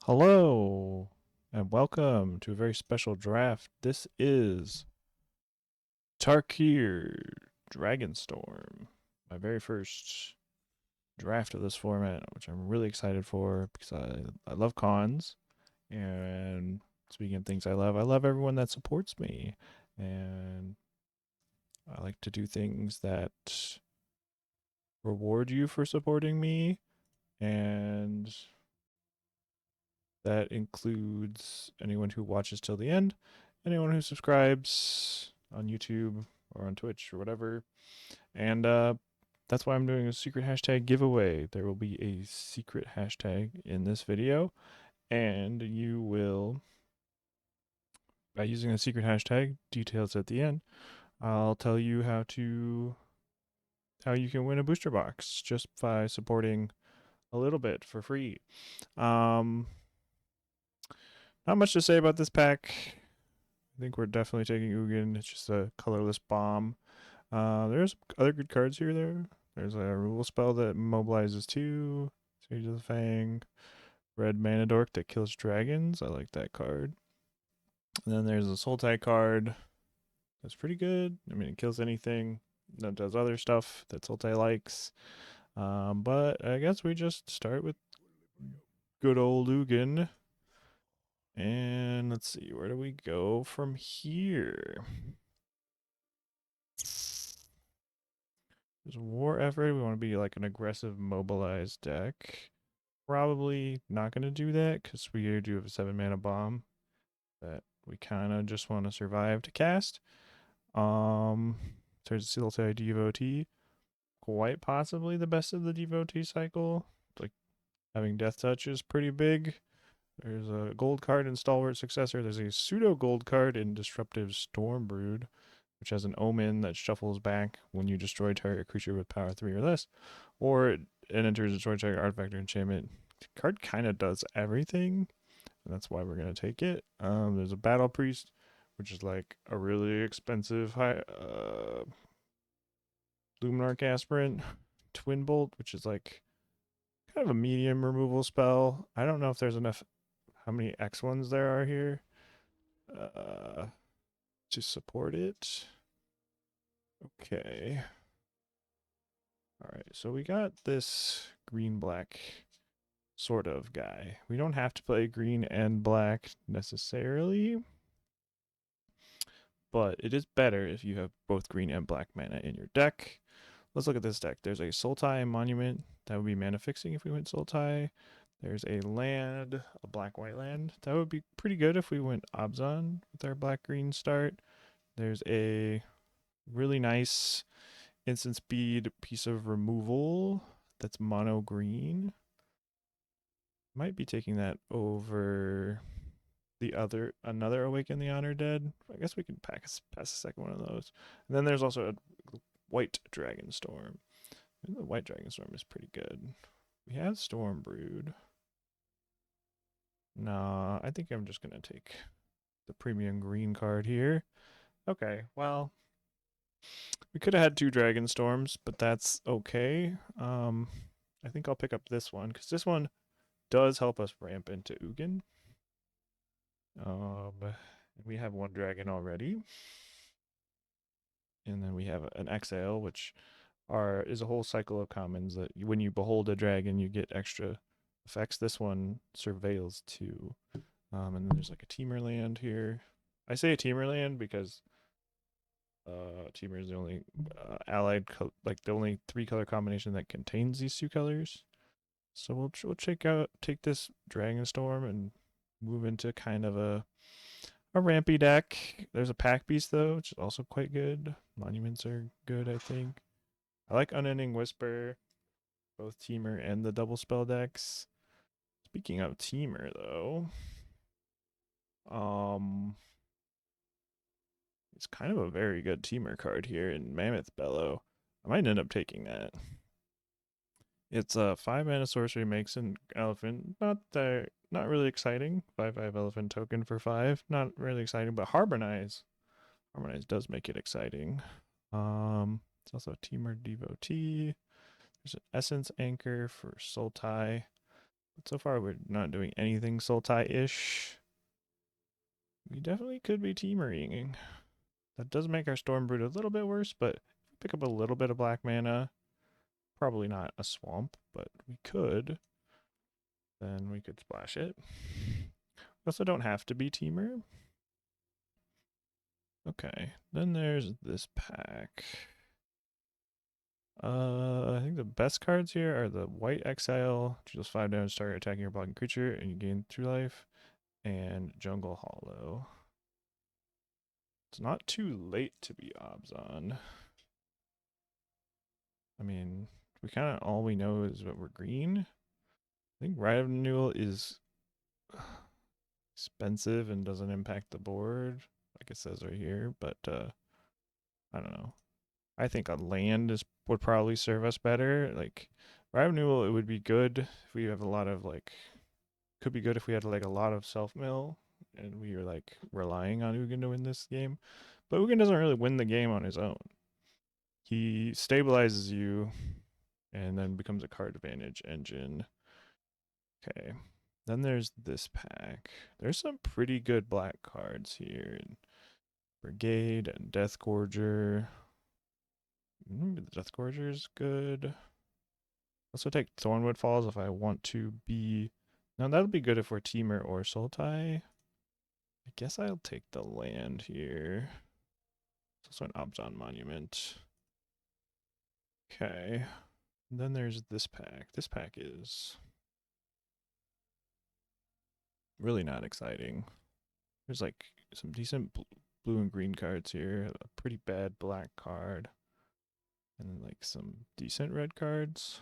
Hello, and welcome to a very special draft. This is Tarkir Dragonstorm, my very first draft of this format, which I'm really excited for because I love cons. And speaking of things I love everyone that supports me. And I like to do things that reward you for supporting me, and that includes anyone who watches till the end, anyone who subscribes on YouTube or on Twitch or whatever. And that's why I'm doing a secret hashtag giveaway. There will be a secret hashtag in this video, and you will, by using the secret hashtag, details at the end, I'll tell you how you can win a booster box just by supporting a little bit for free. Um, Not much to say about this pack. I think we're definitely taking Ugin. It's just a colorless bomb. There's other good cards here. There's a removal spell that mobilizes two. Sage of the Fang. Red Mana Dork that kills dragons. I like that card. And then there's a Sultai card that's pretty good. I mean, it kills anything. That does other stuff that Sultai likes. But I guess we just start with good old Ugin. And let's see, where do we go from here? There's war effort. We want to be like an aggressive, mobilized deck. Probably not going to do that because we do have a 7 mana bomb that we kind of just want to survive to cast. There's a Siltai Devotee. Quite possibly the best of the Devotee cycle. Like having Death Touch is pretty big. There's a gold card in Stalwart Successor. There's a pseudo gold card in Disruptive Stormbrood, which has an omen that shuffles back when you destroy target creature with power 3 or less, or it enters destroy target artifact or enchantment. The card kind of does everything, and that's why we're going to take it. There's a Battle Priest, which is like a really expensive high Luminarch Aspirant. Twin Bolt, which is like kind of a medium removal spell. I don't know if there's enough, how many X ones there are here uh, to support it. Okay. All right, so we got this green black sort of guy. We don't have to play green and black necessarily, but it is better if you have both green and black mana in your deck. Let's look at this deck. There's a Sultai Monument. That would be mana fixing if we went Sultai. There's a land, a black-white land. That would be pretty good if we went Abzan with our black-green start. There's a really nice instant speed piece of removal that's mono green. Might be taking that over another Awaken the Honor Dead. I guess we can pass a second one of those. And then there's also a white Dragonstorm. The white Dragonstorm is pretty good. We have Stormbrood. Nah, I think I'm just gonna take the premium green card here. Okay, well, we could have had two Dragonstorms, but that's okay. I think I'll pick up this one because this one does help us ramp into Ugin. We have one dragon already. And then we have an exhale, which is a whole cycle of commons that when you behold a dragon, you get extra effects. This one surveils too. And then there's like a Teamer land here. I say a Teamer land because Teamer is the only like the only 3-color combination that contains these two colors. So we'll take this Dragonstorm and move into kind of a rampy deck. There's a Pack Beast though, which is also quite good. Monuments are good, I think. I like Unending Whisper, both Teamer and the double spell decks. Speaking of Teamer though, um, it's kind of a very good Teamer card here in Mammoth Bellow. I might end up taking that. It's a 5 mana sorcery, makes an elephant. Not really exciting. 5/5 elephant token for 5. Not really exciting, but Harbonize. Harbonize does make it exciting. It's also a Teamer Devotee. There's an Essence Anchor for Sultai. So far, we're not doing anything Sultai-ish. We definitely could be teamering. That does make our Stormbrood a little bit worse, but pick up a little bit of black mana. Probably not a swamp, but we could. Then we could splash it. We also don't have to be teamer. Okay, then there's this pack. I think the best cards here are the White Exile, deals 5 damage, start attacking your blocking creature, and you gain 2 life, and Jungle Hollow. It's not too late to be Obzon. I mean, we kind of all we know is that we're green. I think Rite of Renewal is expensive and doesn't impact the board, like it says right here, but I don't know. I think a land would probably serve us better. Like Rite of Renewal, it would be good if we have a lot of like. Could be good if we had like a lot of self mill and we were like relying on Ugin to win this game. But Ugin doesn't really win the game on his own. He stabilizes you and then becomes a card advantage engine. Okay. Then there's this pack. There's some pretty good black cards here. Brigade and Death Gorger. Maybe the Death Gorger is good. Also take Thornwood Falls if I want to be... Now that'll be good if we're Teamer or Sultai. I guess I'll take the land here. It's also an Obzon monument. Okay. And then there's this pack. This pack is really not exciting. There's like some decent blue and green cards here, a pretty bad black card, and then like some decent red cards.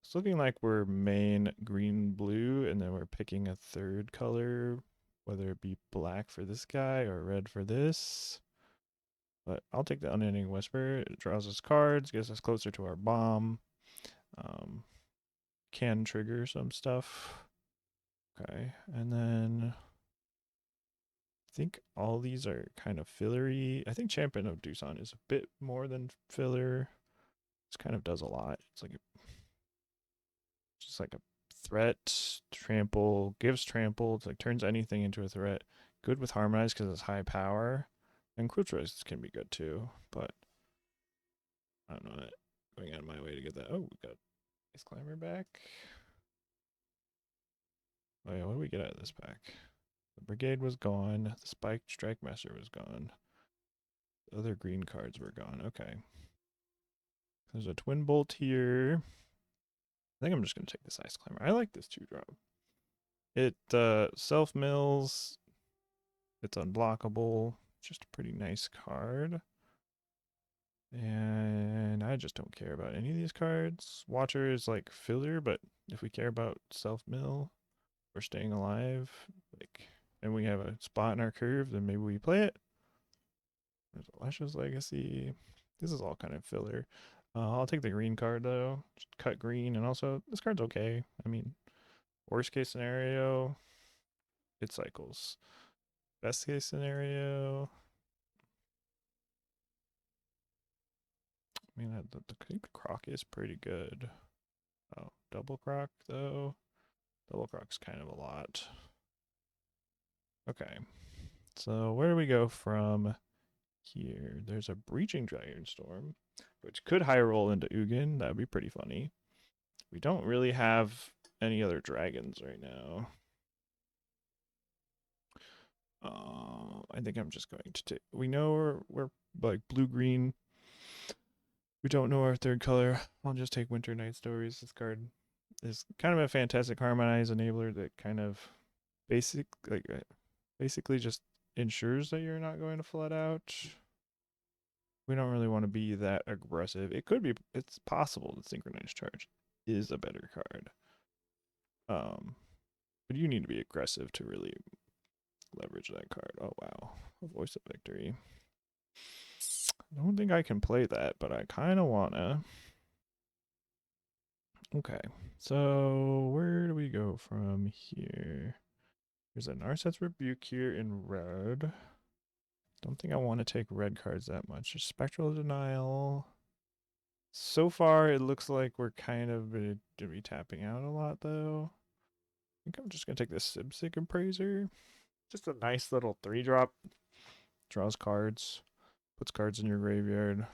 It's looking like we're main green blue, and then we're picking a third color, whether it be black for this guy or red for this. But I'll take the Unending Whisper. It draws us cards, gets us closer to our bomb. Can trigger some stuff. Okay, and then I think all these are kind of fillery. I think Champion of Doosan is a bit more than filler. This kind of does a lot. It's like just like a threat, trample, gives trample. It's like turns anything into a threat. Good with Harmonize because it's high power. And Quilt Resist can be good too, but I'm not going out of my way to get that. Oh, we got Ice Climber back. Oh yeah, what do we get out of this pack? The Brigade was gone. The Spiked Strike Master was gone. The other green cards were gone. Okay. There's a Twin Bolt here. I think I'm just going to take this Ice Climber. I like this 2-drop. It self-mills. It's unblockable. Just a pretty nice card. And I just don't care about any of these cards. Watcher is like filler, but if we care about self-mill or staying alive, like, and we have a spot in our curve, then maybe we play it. There's Alesha's Legacy. This is all kind of filler. I'll take the green card though. Just cut green, and also this card's okay. I mean, worst case scenario, it cycles. Best case scenario, I mean, I think the Croc is pretty good. Oh, double Croc though. Double Croc's kind of a lot. Okay, so where do we go from here? There's a Breaching Dragonstorm, which could high roll into Ugin. That would be pretty funny. We don't really have any other dragons right now. I think I'm just going to take. We know we're like blue green. We don't know our third color. I'll just take Winter Night Stories. This card is kind of a fantastic harmonize enabler that kind of basically just ensures that you're not going to flood out. We don't really want to be that aggressive. It could be. It's possible that Synchronized Charge is a better card. But you need to be aggressive to really leverage that card. Oh wow, a Voice of Victory. I don't think I can play that, but I kind of wanna. Okay, so where do we go from here? There's a Narset's Rebuke here in red. Don't think I want to take red cards that much. Just Spectral Denial, So far, it looks like we're kind of going to be tapping out a lot, though. I think I'm just going to take this Sibsig Appraiser. Just a nice little 3-drop. Draws cards. Puts cards in your graveyard.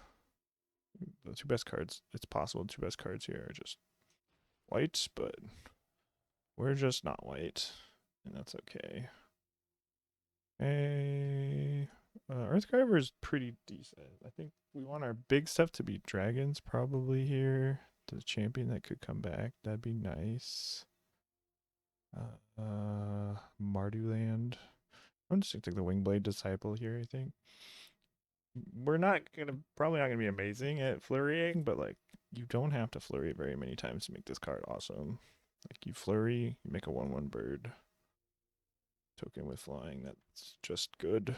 The two best cards, it's possible the two best cards here are just white, but we're just not white. And that's okay. Earthcarver is pretty decent. I think we want our big stuff to be dragons probably here. The champion that could come back, that'd be nice. Marduland. I'm just gonna take the Wingblade Disciple here, I think. We're not gonna probably not gonna be amazing at flurrying, but like you don't have to flurry very many times to make this card awesome. Like you flurry, you make a 1/1 bird. Token with flying, that's just good.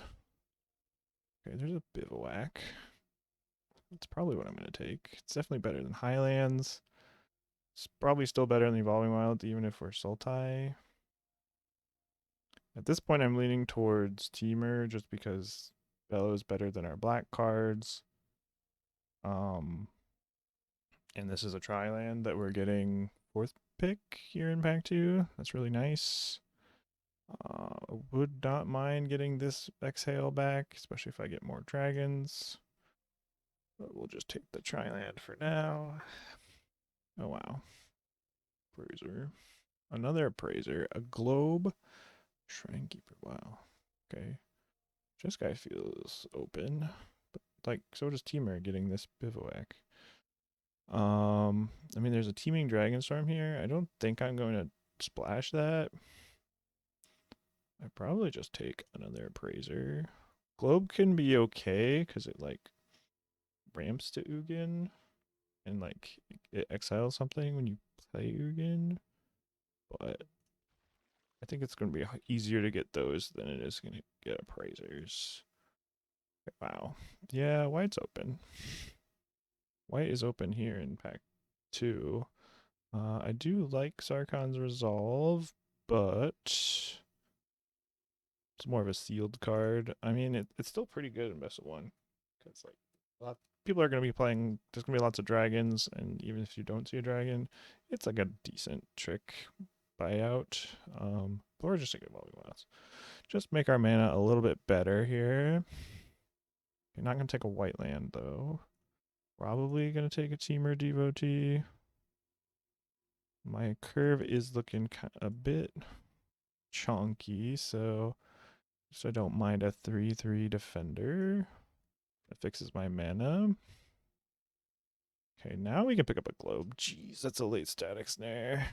Okay, there's a bivouac. That's probably what I'm going to take. It's definitely better than Highlands. It's probably still better than the Evolving Wilds, even if we're Sultai. At this point, I'm leaning towards Teamer just because Bellow is better than our black cards. And this is a tri-land that we're getting 4th pick here in Pack 2. That's really nice. Would not mind getting this Exhale back, especially if I get more dragons. But we'll just take the tri-land for now. Oh, wow. Appraiser. Another appraiser. A globe. Shrine Keeper. Wow. Okay. This guy feels open. But, like, so does Teamer getting this bivouac. I mean, there's a teeming Dragonstorm here. I don't think I'm going to splash that. I probably just take another appraiser. Globe can be okay because it, like, ramps to Ugin. And, like, it exiles something when you play Ugin. But I think it's going to be easier to get those than it is going to get appraisers. Wow. Yeah, white's open. White is open here in pack 2. I do like Sarkhan's Resolve, but it's more of a sealed card. I mean, it's still pretty good in best of 1. Because, like, a lot of people are going to be playing, there's going to be lots of dragons, and even if you don't see a dragon, it's like a decent trick buyout. But we're just thinking Evolving Wilds. Just make our mana a little bit better here. You're not going to take a white land, though. Probably going to take a Teamer Devotee. My curve is looking a bit chunky, so I don't mind a 3/3 defender. That fixes my mana. Okay, now we can pick up a globe. Jeez, that's a late static snare.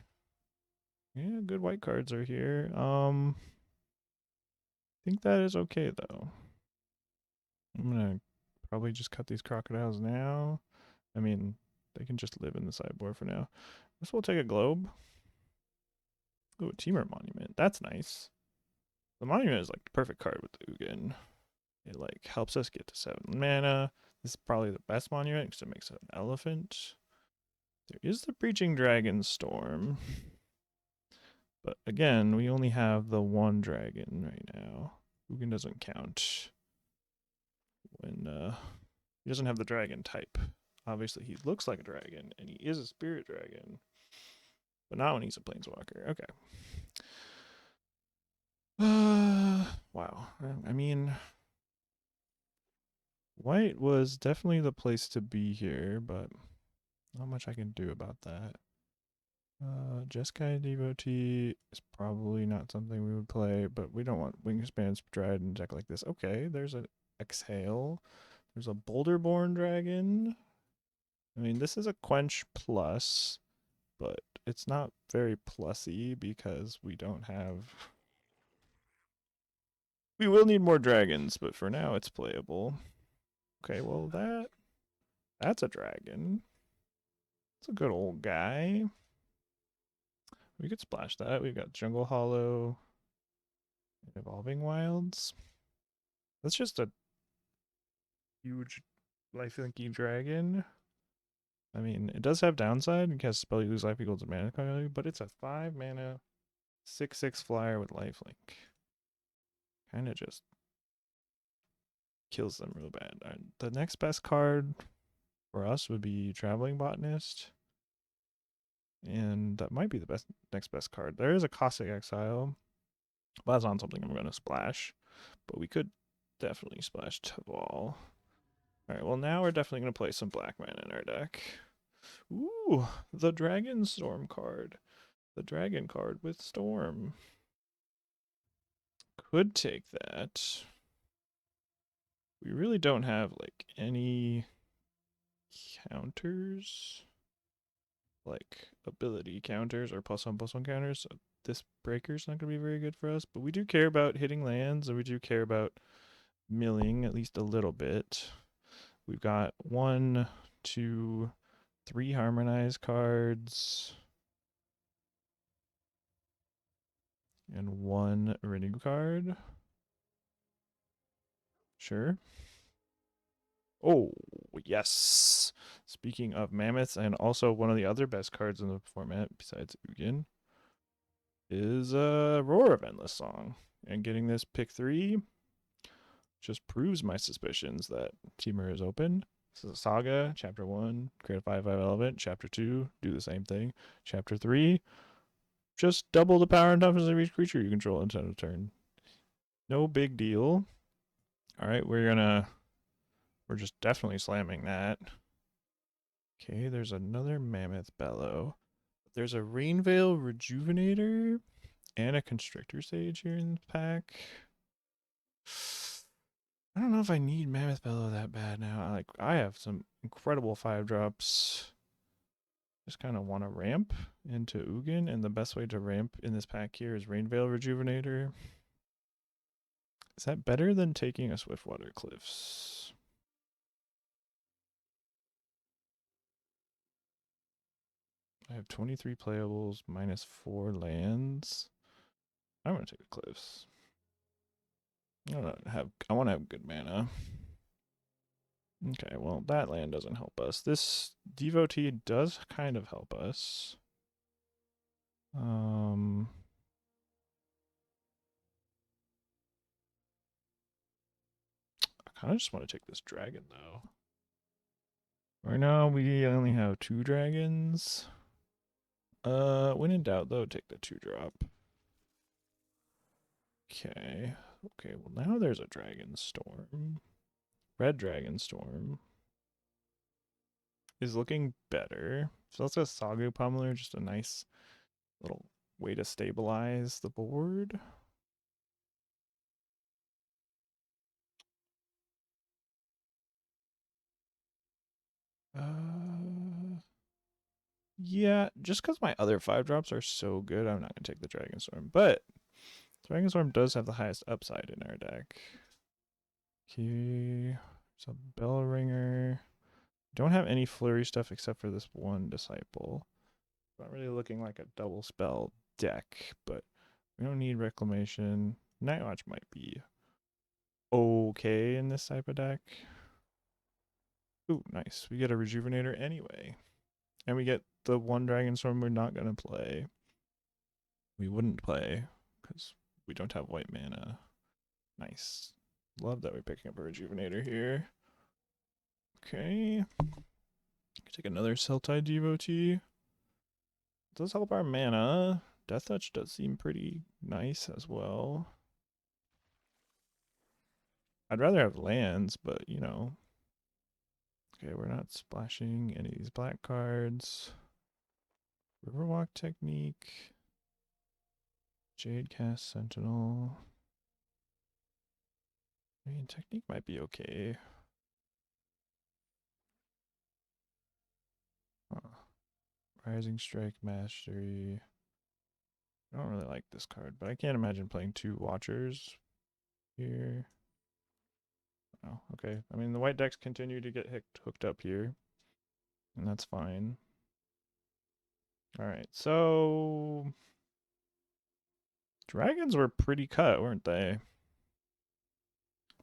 Yeah, good white cards are here. I think that is okay, though. I'm gonna probably just cut these crocodiles now. I mean, they can just live in the sideboard for now. This will take a globe. Ooh, a Teamer Monument. That's nice. The Monument is like the perfect card with the Ugin. It like helps us get to 7 mana. This is probably the best Monument because it makes it an elephant. There is the Breaching Dragonstorm. But again, we only have the 1 dragon right now. Ugin doesn't count when he doesn't have the dragon type. Obviously, he looks like a dragon, and he is a spirit dragon. But not when he's a planeswalker. Okay. Wow. I mean, white was definitely the place to be here, but not much I can do about that. Jeskai Devotee is probably not something we would play, but we don't want Wingspan Stride in a deck like this. Okay, there's an Exhale. There's a Boulderborn Dragon. I mean, this is a Quench Plus, but it's not very plusy because we don't have... We will need more dragons, but for now it's playable. Okay, well that's a dragon. It's a good old guy. We could splash that. We've got Jungle Hollow and Evolving Wilds. That's just a huge lifelinky dragon. I mean, it does have downside. It has spell you lose life equals to mana value, but it's a 5 mana 6/6 flyer with lifelink. Kind of just kills them real bad. The next best card for us would be Traveling Botanist. And that might be the next best card. There is a Cossack Exile. But that's not something I'm going to splash. But we could definitely splash Taval. Alright, well now we're definitely going to play some black mana in our deck. Ooh, the Dragonstorm card. The dragon card with Storm. Could take that. We really don't have like any counters, like ability counters or +1/+1 counters. So this breaker's not going to be very good for us, but we do care about hitting lands and we do care about milling at least a little bit. We've got 1, 2, 3 harmonized cards and 1 renew card. Sure. Oh, yes. Speaking of mammoths, and also one of the other best cards in the format besides Ugin is Roar of Endless Song. And getting this pick 3 just proves my suspicions that Temur is open. This is a saga. Chapter 1, create a 5/5 element. Chapter 2, do the same thing. Chapter 3, just double the power and toughness of each creature you control until a turn. No big deal. Alright, we're just definitely slamming that. Okay, there's another Mammoth Bellow. There's a Rainveil Rejuvenator and a Constrictor Sage here in the pack. I don't know if I need Mammoth Bellow that bad now. I have some incredible 5-drops. Just kind of want to ramp into Ugin, and the best way to ramp in this pack here is Rainveil Rejuvenator. Is that better than taking a Swiftwater Cliffs? I have 23 playables, -4 lands. I'm gonna take the Cliffs. I want to have good mana. Okay, well that land doesn't help us. This Devotee does kind of help us. I kind of just want to take this dragon though. Right now we only have 2 dragons. When in doubt though, take the 2-drop. Okay. Okay, well now there's a Dragonstorm. Red Dragonstorm is looking better. So that's a Sagu Pummeler, just a nice little way to stabilize the board. Yeah, just because my other 5-drops are so good, I'm not going to take the Dragonstorm. But Dragonstorm does have the highest upside in our deck. Okay, so Bell Ringer. Don't have any flurry stuff except for this one Disciple. Not really looking like a double spell deck, but we don't need Reclamation. Nightwatch might be okay in this type of deck. Ooh, nice. We get a Rejuvenator anyway. And we get the one Dragonstorm we're not going to play. We wouldn't play because we don't have white mana. Nice. Love that we're picking up a Rejuvenator here. Okay. Take another Celtide Devotee. It does help our mana. Death Touch does seem pretty nice as well. I'd rather have lands, but you know. Okay, we're not splashing any of these black cards. Riverwalk Technique. Jade Cast Sentinel. I mean, Technique might be okay. Huh. Rising Strike Mastery. I don't really like this card, but I can't imagine playing 2 Watchers here. Oh, okay. I mean, the white decks continue to get hooked up here, and that's fine. All right, so dragons were pretty cut, weren't they?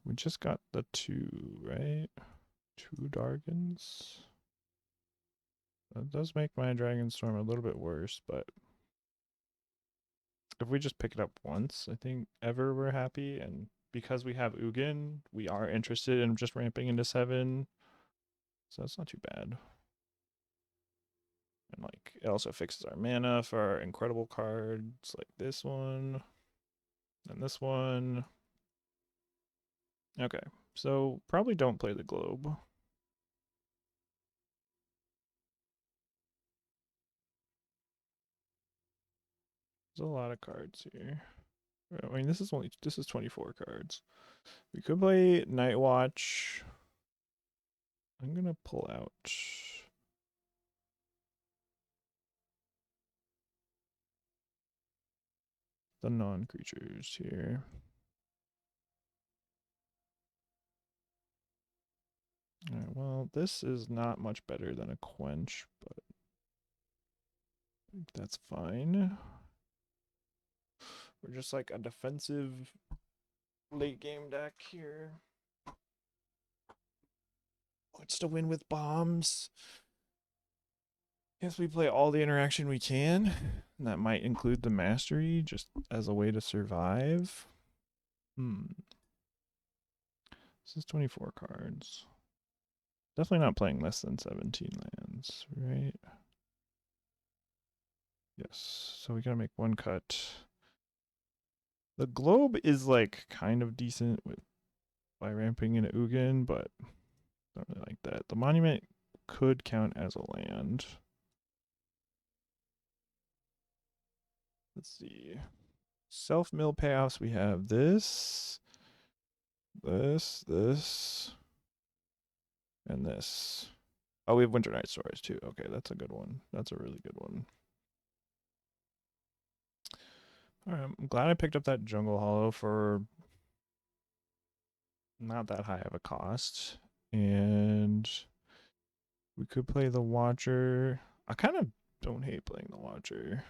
We just got the 2, right? 2 Dargans. That does make my Dragonstorm a little bit worse, but if we just pick it up once, I think ever we're happy. And because we have Ugin, we are interested in just ramping into 7. So that's not too bad. And like it also fixes our mana for our incredible cards like this one and this one. Okay, so probably don't play the globe. There's a lot of cards here. I mean, this is 24 cards. We could play Night Watch. I'm gonna pull out the non-creatures here. Alright, well, this is not much better than a Quench, but I think that's fine. We're just like a defensive late game deck here. Wants to win with bombs. Guess we play all the interaction we can. And that might include the mastery just as a way to survive. This is 24 cards. Definitely not playing less than 17 lands, right? Yes. So we gotta make one cut. The globe is like kind of decent with by ramping into Ugin, but don't really like that. The monument could count as a land. Let's see. Self-mill payoffs, we have this, this, and this. Oh, we have Winter Night Stories too. Okay, that's a good one. That's a really good one. Alright, I'm glad I picked up that Jungle Hollow for not that high of a cost. And we could play the Watcher. I kind of don't hate playing the Watcher.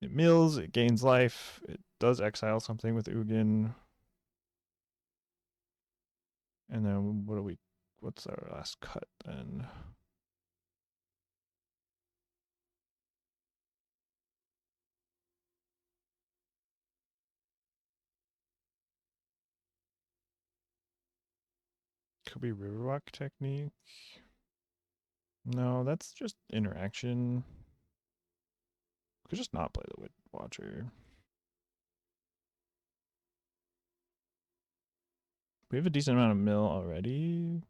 It mills, it gains life, it does exile something with Ugin. And then what's our last cut then? Could be Riverwalk technique. No, that's just interaction. Could just not play the Watcher. We have a decent amount of mill already.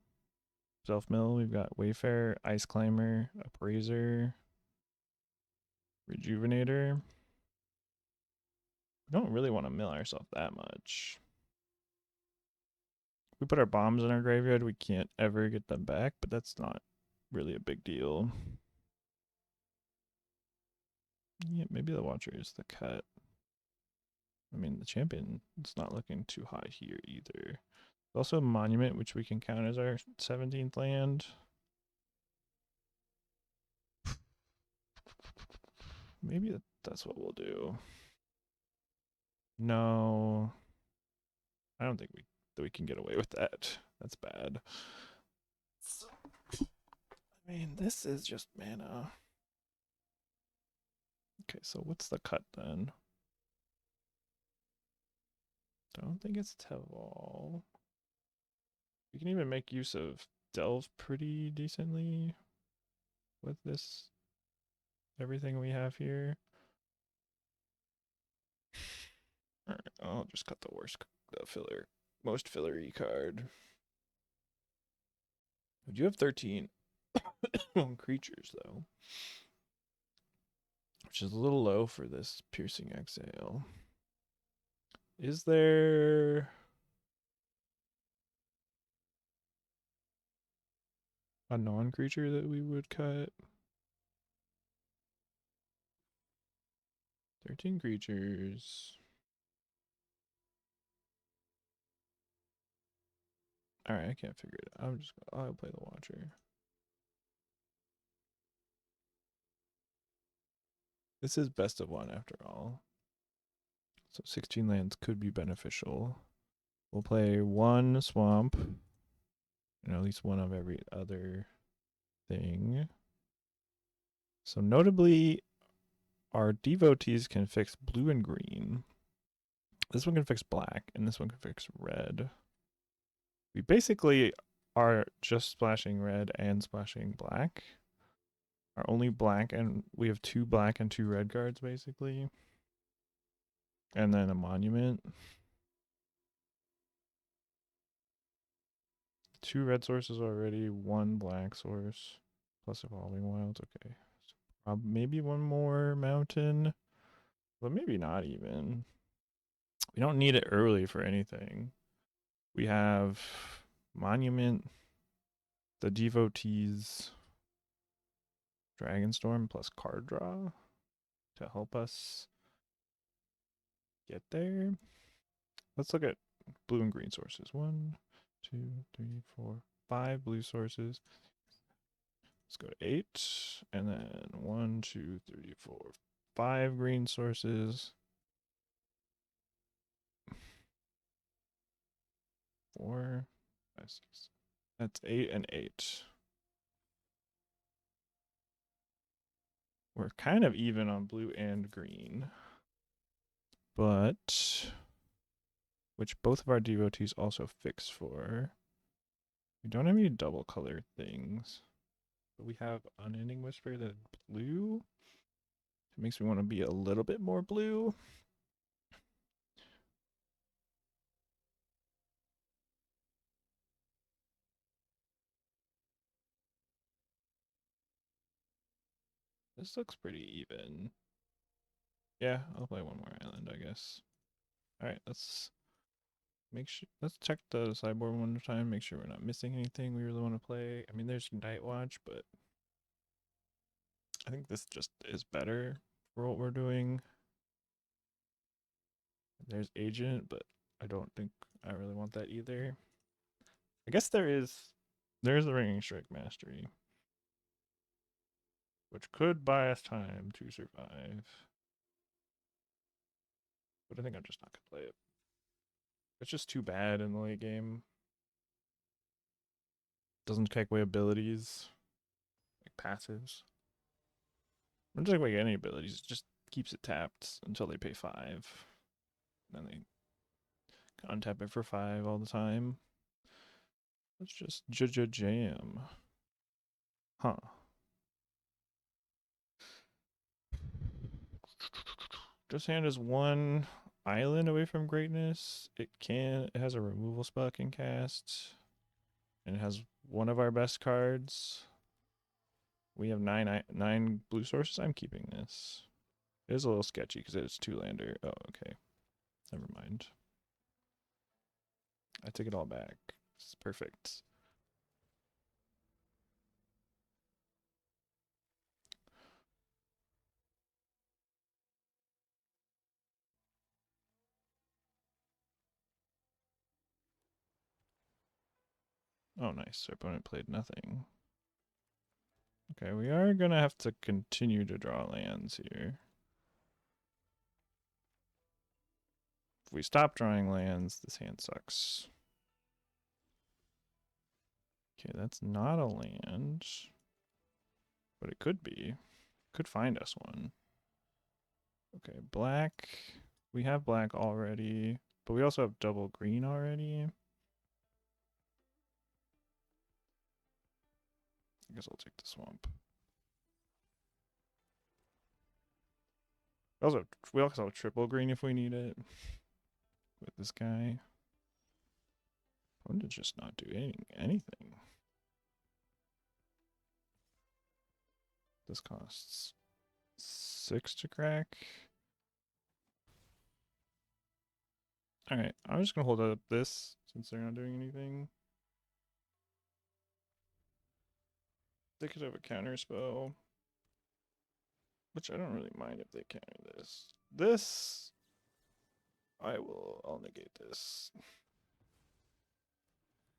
Self mill, we've got Wayfarer, Ice Climber, Appraiser, Rejuvenator. We don't really want to mill ourselves that much. If we put our bombs in our graveyard, we can't ever get them back, but that's not really a big deal. Yeah, maybe the Watcher is the cut. I mean, the champion is not looking too high here either. Also a monument, which we can count as our 17th land. Maybe that's what we'll do. No, I don't think we can get away with that. That's bad. So, I mean, this is just mana. Okay, so what's the cut then? Don't think it's Teval. We can even make use of Delve pretty decently with this everything we have here. Alright, I'll just cut the most fillery card. We do have 13 creatures though, which is a little low for this Piercing Exhale. Is there a non-creature that we would cut? 13 creatures. Alright, I can't figure it out. I'll play the Watcher. This is best of one after all. So 16 lands could be beneficial. We'll play one swamp. And at least one of every other thing. So notably, our devotees can fix blue and green. This one can fix black, and this one can fix red. We basically are just splashing red and splashing black. Are only black, and we have 2 black and 2 red cards basically. And then a monument. 2 red sources already, 1 black source, plus evolving wilds. Okay. So, maybe one more mountain, but maybe not even. We don't need it early for anything. We have monument, the devotees, Dragonstorm plus card draw to help us get there. Let's look at blue and green sources. 1, 2, 3, 4, 5 blue sources. Let's go to 8, and then 1, 2, 3, 4, 5 green sources. 4, 5, 6. That's 8 and 8. We're kind of even on blue and green, but which both of our devotees also fix for. We don't have any double color things, but we have Unending Whisper that's blue. It makes me want to be a little bit more blue. This looks pretty even. Yeah, I'll play one more island, I guess. All right, let's check the sideboard one more time, make sure we're not missing anything we really want to play. I mean, there's Night Watch, but I think this just is better for what we're doing. There's Agent, but I don't think I really want that either. I guess there's the Ringing Strike Mastery, which could buy us time to survive. But I think I'm just not gonna play it. It's just too bad in the late game. Doesn't take away abilities, like passives. It doesn't take away any abilities, it just keeps it tapped until they pay 5. Then they untap it for 5 all the time. Let's just jam. Huh. This hand is 1 island away from greatness. It has a removal spell it can cast. And it has one of our best cards. We have 9 blue sources. I'm keeping this. It is a little sketchy because it's 2-lander. Oh, okay. Never mind. I take it all back. It's perfect. Oh, nice. Our opponent played nothing. Okay, we are going to have to continue to draw lands here. If we stop drawing lands, this hand sucks. Okay, that's not a land. But it could be. Could find us one. Okay, black. We have black already. But we also have double green already. I guess I'll take the swamp. We also have triple green if we need it. With this guy. Opponent's just not doing anything. This costs 6 to crack. Alright, I'm just gonna hold up this since they're not doing anything. They could have a counter spell. Which I don't really mind if they counter this. This I'll negate this.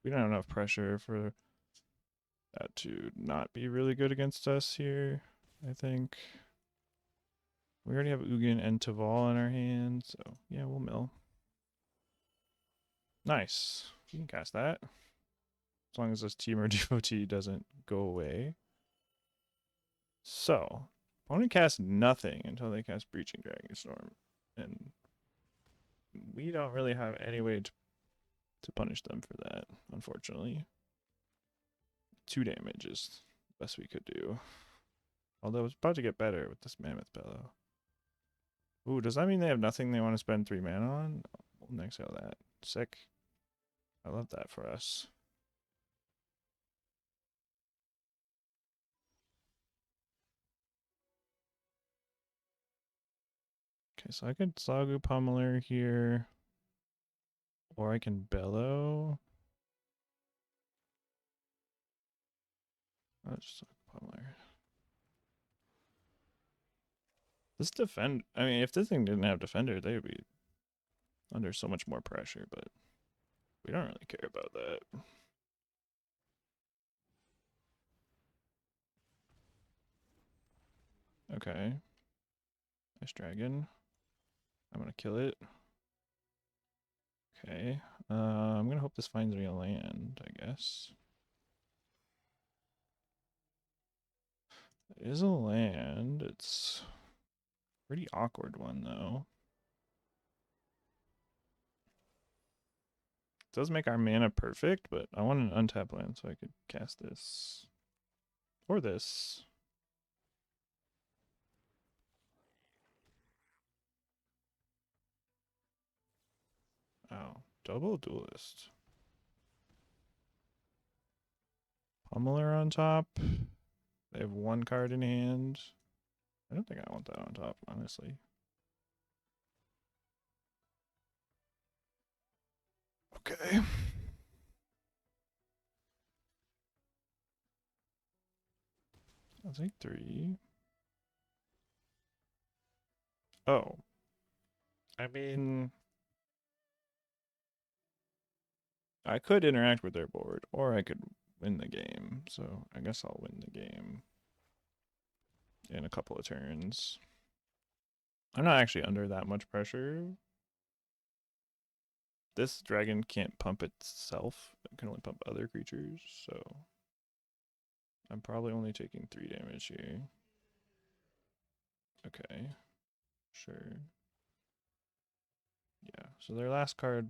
We don't have enough pressure for that to not be really good against us here, I think. We already have Ugin and Taval in our hand, so yeah, we'll mill. Nice. You can cast that. As long as this Temur devotee doesn't go away. So, opponent casts nothing until they cast Breaching Dragonstorm. And we don't really have any way to punish them for that, unfortunately. 2 damage is the best we could do. Although it's about to get better with this Mammoth Bellow. Ooh, does that mean they have nothing they want to spend 3 mana on? We'll exile that. Sick. I love that for us. Okay, so I could Sagu Pummeler here. Or I can Bellow. I'll just Sagu Pummeler. This defend, I mean, if this thing didn't have Defender, they would be under so much more pressure, but we don't really care about that. Okay. Nice dragon. I'm gonna kill it. Okay. I'm gonna hope this finds me a land, I guess. It is a land. It's a pretty awkward one, though. It does make our mana perfect, but I want an untapped land so I could cast this. Or this. Oh, double duelist. Pummeler on top. They have 1 card in hand. I don't think I want that on top, honestly. Okay. I'll take 3. Oh. I mean, I could interact with their board, or I could win the game. So I guess I'll win the game in a couple of turns. I'm not actually under that much pressure. This dragon can't pump itself. It can only pump other creatures, so I'm probably only taking 3 damage here. Okay. Sure. Yeah, so their last card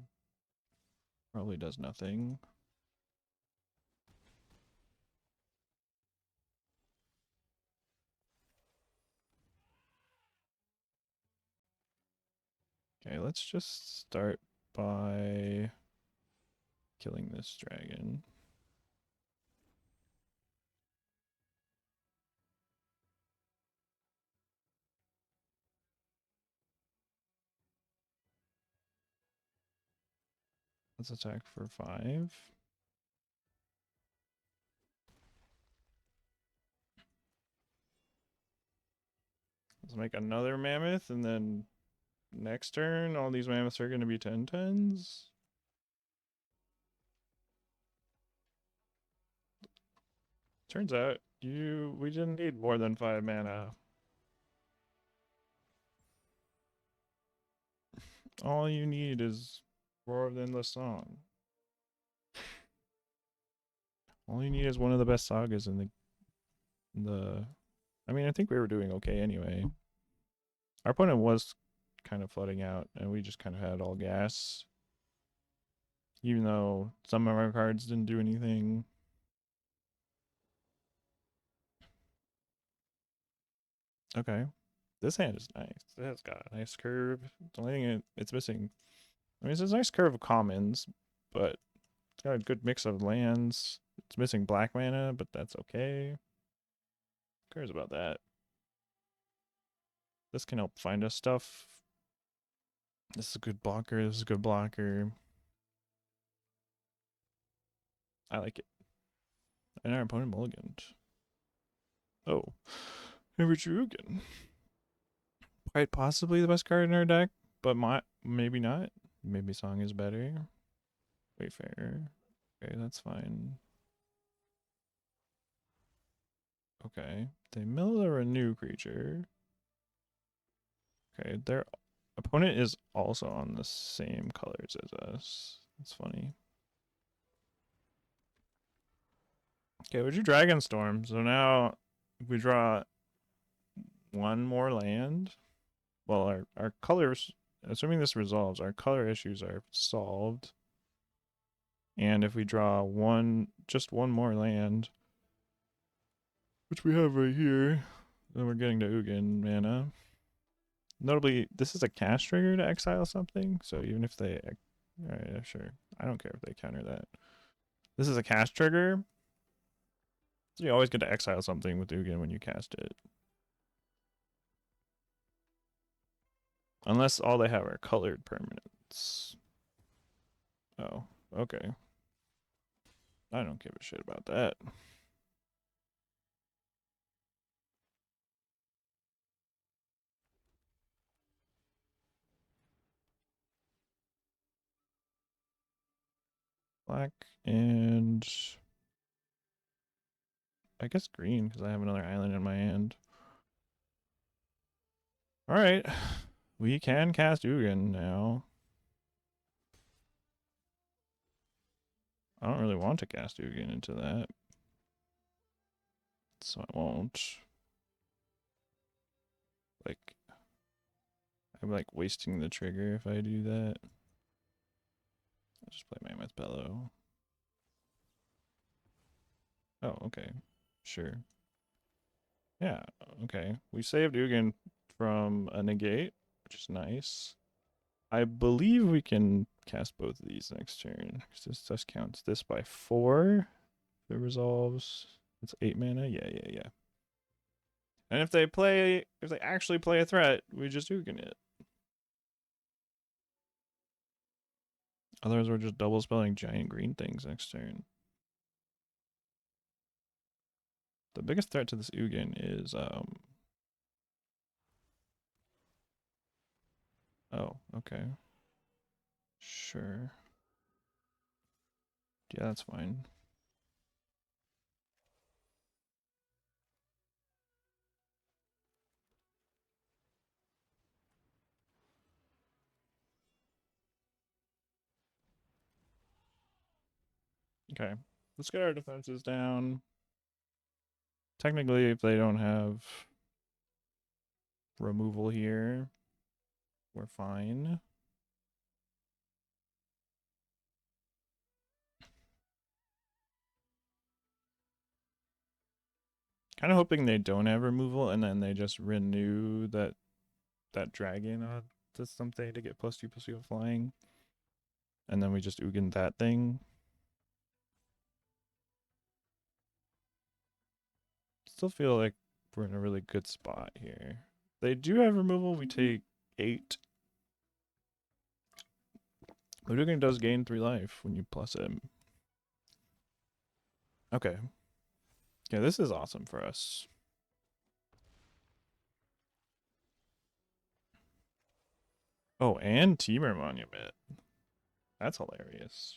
probably does nothing. Okay, let's just start by killing this dragon. Let's attack for 5. Let's make another mammoth, and then next turn, all these mammoths are going to be 10/10s. Turns out, we didn't need more than 5 mana. All you need is Roar of the Endless Song. All you need is one of the best sagas in the. I mean, I think we were doing okay anyway. Our opponent was kind of flooding out, and we just kind of had all gas. Even though some of our cards didn't do anything. Okay. This hand is nice. It's got a nice curve. The only thing it's missing. I mean, it's a nice curve of commons, but it's got a good mix of lands. It's missing black mana, but that's okay. Who cares about that? This can help find us stuff. This is a good blocker. This is a good blocker. I like it. And our opponent mulliganed. Oh. Never drew again. Quite possibly the best card in our deck, but maybe not. Maybe Song is better. Wayfarer. Okay, that's fine. Okay. They mill a renew creature. Okay, their opponent is also on the same colors as us. That's funny. Okay, we drew Dragonstorm. So now if we draw 1 more land. Well, our colors, assuming this resolves, our color issues are solved. And if we draw just one more land, which we have right here. Then we're getting to Ugin mana. Notably, this is a cast trigger to exile something, so even if they... Alright, yeah, sure. I don't care if they counter that. This is a cast trigger, so you always get to exile something with Ugin when you cast it. Unless all they have are colored permanents. Oh, okay. I don't give a shit about that. Black and I guess green because I have another island in my hand. Alright. We can cast Ugin now. I don't really want to cast Ugin into that, so I won't. Like, I'm like wasting the trigger if I do that. I'll just play Mammoth Bellow. Oh, okay. Sure. Yeah, okay. We saved Ugin from a negate, which is nice. I believe we can cast both of these next turn. This just counts this by 4. If it resolves, it's 8 mana. Yeah. And if they actually play a threat, we just Ugin it. Otherwise, we're just double spelling giant green things next turn. The biggest threat to this Ugin is oh, okay. Sure. Yeah, that's fine. Okay. Let's get our defenses down. Technically, if they don't have removal here, we're fine. Kind of hoping they don't have removal and then they just renew that dragon to something to get +2/+2 flying. And then we just Ugin that thing. Still feel like we're in a really good spot here. They do have removal. We take 8. Ugin does gain 3 life when you plus him. Okay. Yeah, this is awesome for us. Oh, and Temur Monument. That's hilarious.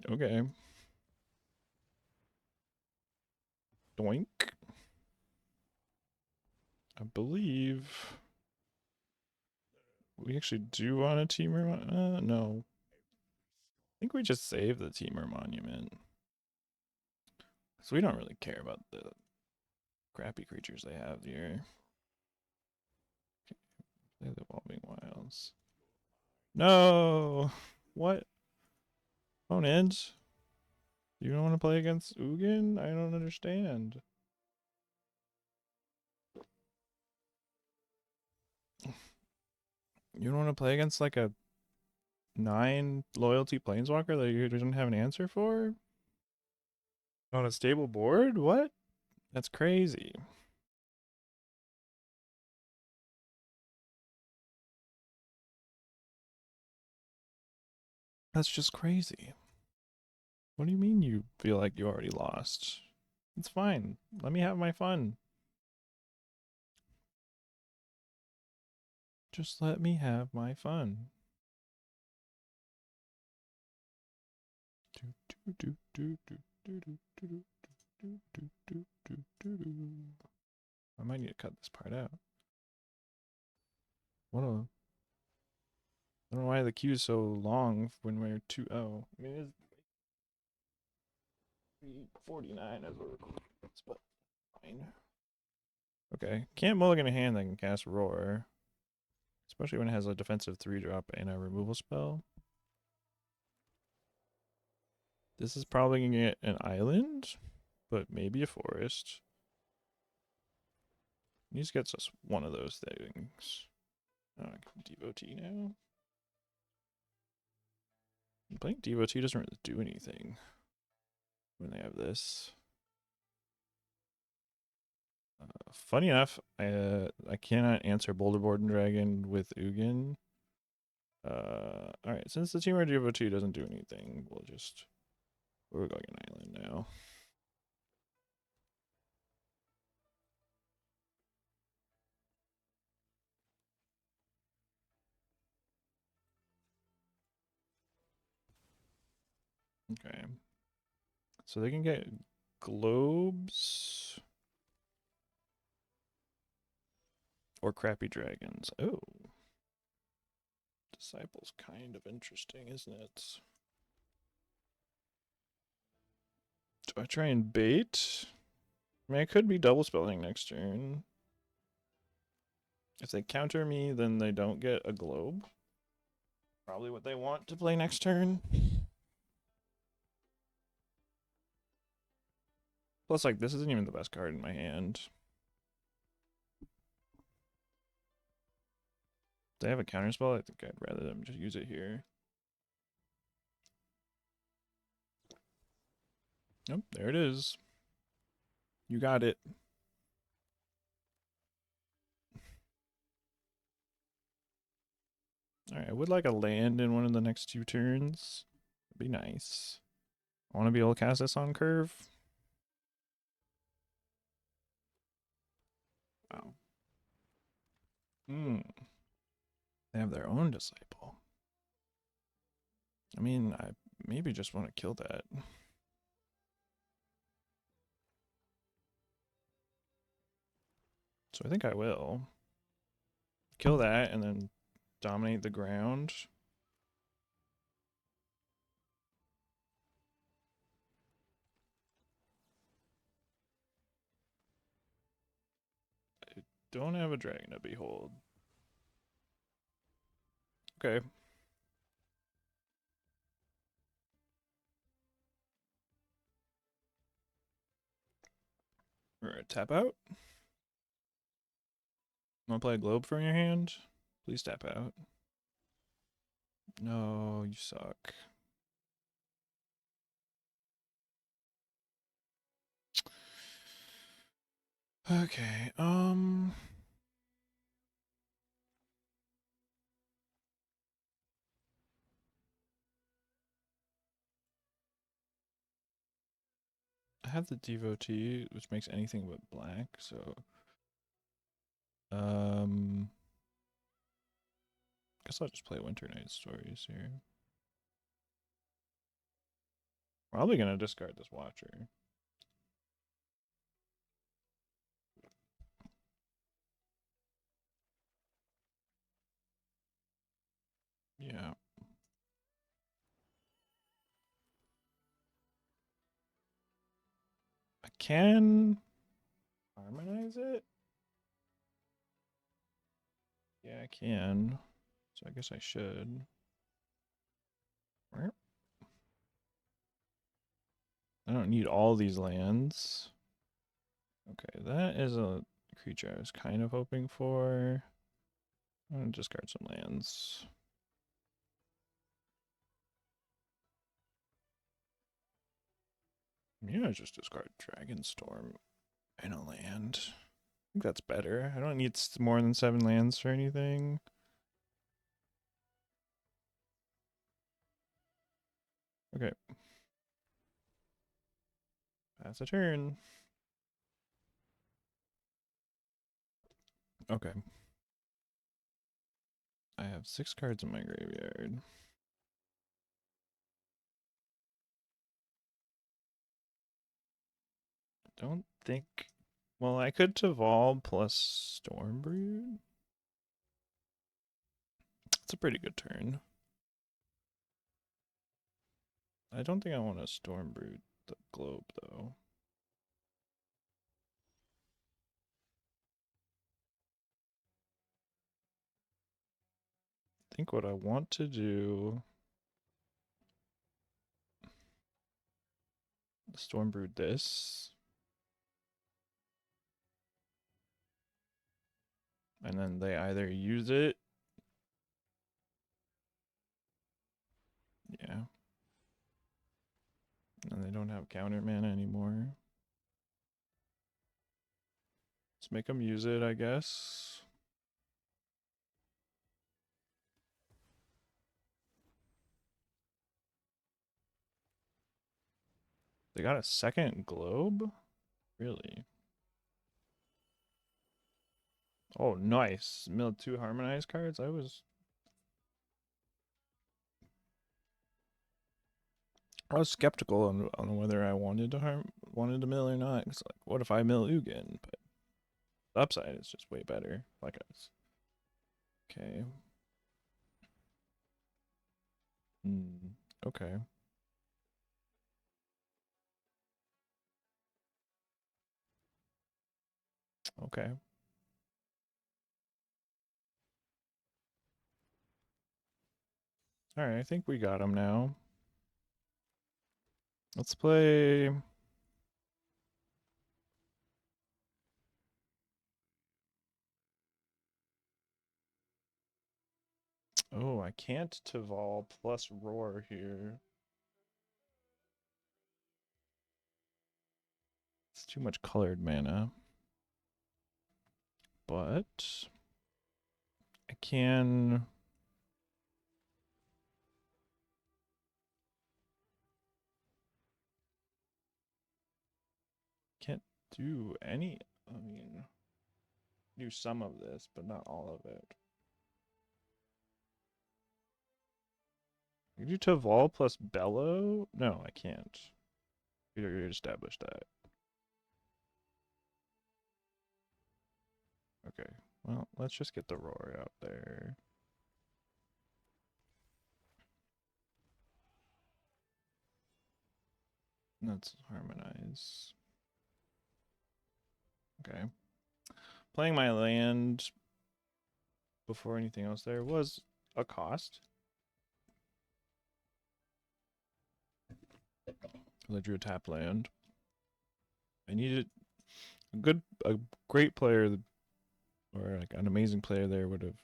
Okay. Doink. I believe we actually do want a Temur. No. I think we just save the Temur Monument. So we don't really care about the crappy creatures they have here. Play the Evolving Wilds. No! What? Opponent? You don't want to play against Ugin? I don't understand. You don't want to play against like a 9 loyalty planeswalker that you doesn't have an answer for? On a stable board? What? That's crazy. That's just crazy. What do you mean you feel like you already lost? It's fine. Let me have my fun. Just let me have my fun. I might need to cut this part out. What a... I don't know why the queue is so long when we're 2-0. I mean, it's 49 as we're recording this, but fine. Okay. Can't mulligan a hand that can cast Roar. Especially when it has a defensive 3-drop and a removal spell. This is probably going to get an island, but maybe a forest. He just gets us one of those things. Devotee now. Playing Devotee doesn't really do anything when they have this. Funny enough, I cannot answer Boulderboard and Dragon with Ugin. Alright, since the Team Devotee doesn't do anything, we're going an island now. Okay. So they can get globes or crappy dragons. Oh. Disciple's kind of interesting, isn't it? Do I try and bait? I mean, I could be double spelling next turn. If they counter me, then they don't get a globe. Probably what they want to play next turn. Plus, like, this isn't even the best card in my hand. If they have a counterspell, I think I'd rather them just use it here. Nope, there it is. You got it. Alright, I would like a land in one of the next 2 turns. That'd be nice. I want to be able to cast this on curve. Wow. They have their own disciple. I mean, I maybe just want to kill that. So I think I will. Kill that and then dominate the ground. I don't have a dragon to behold. Okay. We're gonna tap out. Want to play a globe from your hand? Please tap out. No, you suck. Okay, I have the Devotee, which makes anything but black, so guess I'll just play Winter Night Stories here. Probably gonna discard this Watcher. Yeah. I can harmonize it? Yeah, I can. So I guess I should. I don't need all these lands. Okay, that is a creature I was kind of hoping for. I'm gonna discard some lands. Maybe I just discard Dragonstorm and a land. I think that's better. I don't need more than 7 lands for anything. Okay. Pass a turn. Okay. I have 6 cards in my graveyard. I don't think... Well, I could Devolve plus Stormbrood. It's a pretty good turn. I don't think I want to Stormbrood the globe, though. I think what I want to do Stormbrew this. And then they either use it. Yeah. And they don't have counter mana anymore. Let's make them use it, I guess. They got a second globe? Really? Oh, nice. Mill 2 harmonized cards? I was skeptical on whether I wanted to mill or not. It's like, what if I mill Ugin? But the upside is just way better. Like us. Okay. Okay. Okay. All right, I think we got him now. Let's play. Oh, I can't Tival plus Roar here. It's too much colored mana. But I can. Can't do any. I mean, do some of this, but not all of it. You do Tival plus Bellow? No, I can't. We already established that. Okay. Well, let's just get the Roar out there. Let's harmonize. Okay. Playing my land before anything else there was a cost. I drew a tap land. I needed a great player, or like an amazing player there would have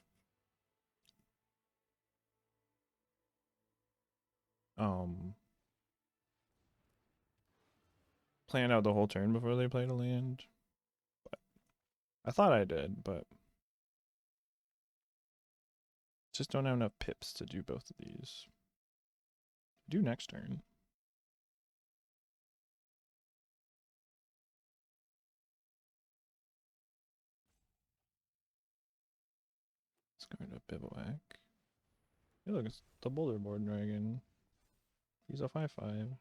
planned out the whole turn before they played a land. But I thought I did, but just don't have enough pips to do both of these. Do next turn. Let's go to Bivouac. Hey, look, it's the Boulderboard Dragon. He's a 5/5.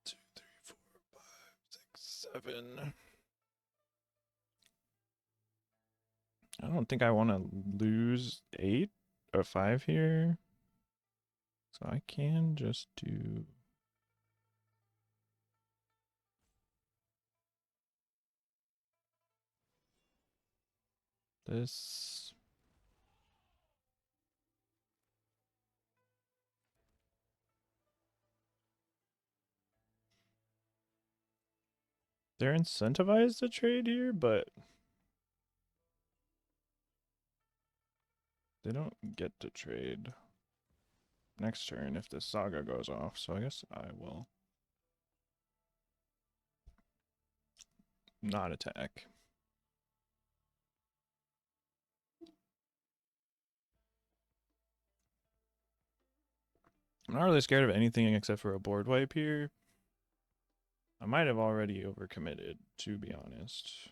Two, three, four, five, six, 7. I don't think I want to lose 8 or 5 here. So I can just do this. They're incentivized to trade here, but they don't get to trade next turn if this saga goes off. So I guess I will not attack. I'm not really scared of anything except for a board wipe here. I might have already overcommitted, to be honest.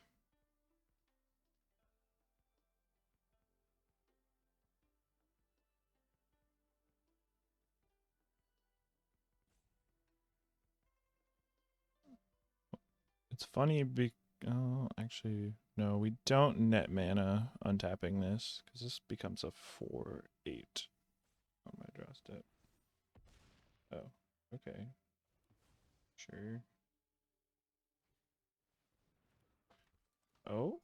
It's funny oh, actually, no, we don't net mana untapping this, because this becomes a 4/8 on my draw step. Oh, okay. Sure. Oh?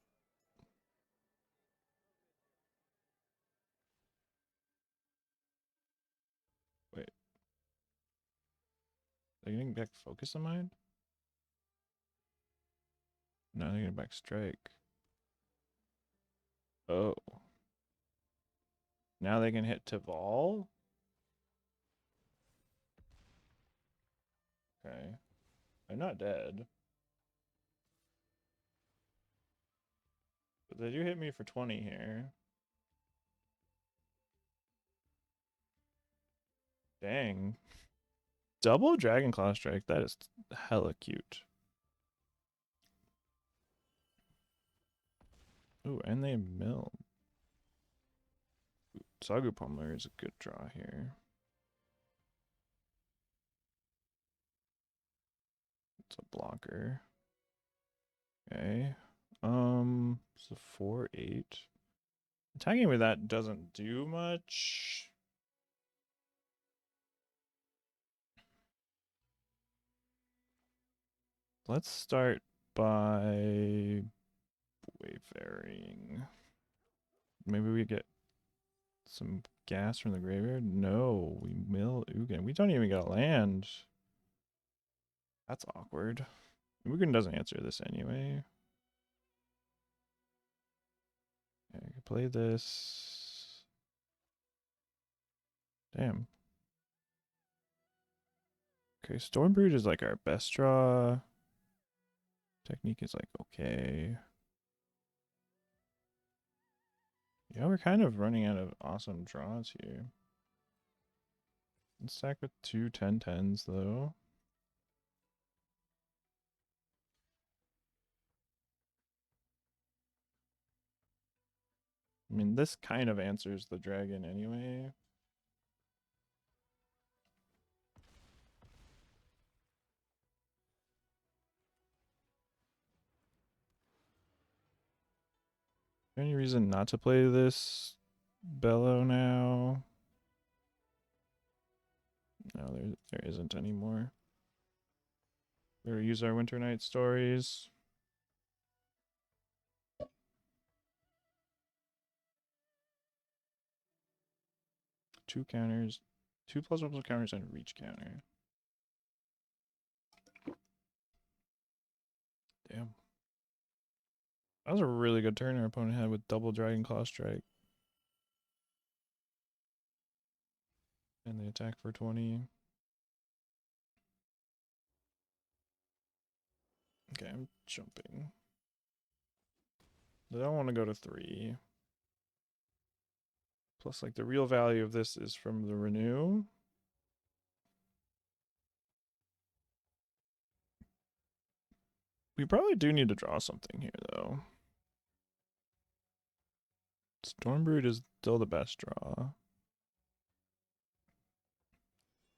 They're getting back focus on mine? No, they're getting back strike. Oh. Now they can hit Tival? Okay. They're not dead. But they do hit me for 20 here. Dang. Double Dragon Claw Strike. That is hella cute. Ooh, and they mill. Sagu Pummeler is a good draw here. It's a blocker. Okay. It's a 4-8. Attacking with that doesn't do much. Let's start by wayfaring. Maybe we get some gas from the graveyard. No, we mill Ugin. We don't even get a land. That's awkward. Ugin doesn't answer this anyway. Okay, I can play this. Damn. Okay, Stormbreed is like our best draw. Technique is like okay. Yeah, we're kind of running out of awesome draws here. Let's stack with 2 10-10s though. I mean, this kind of answers the dragon anyway. Any reason not to play this Bellow now? No, there isn't anymore. We're gonna use our Winter Night stories. Two counters, 2+1+ counters and reach counter. Damn. That was a really good turn our opponent had with double Dragon Claw Strike. And they attack for 20. Okay, I'm jumping. I don't want to go to 3. Plus, like, the real value of this is from the renew. We probably do need to draw something here, though. Stormbrood is still the best draw.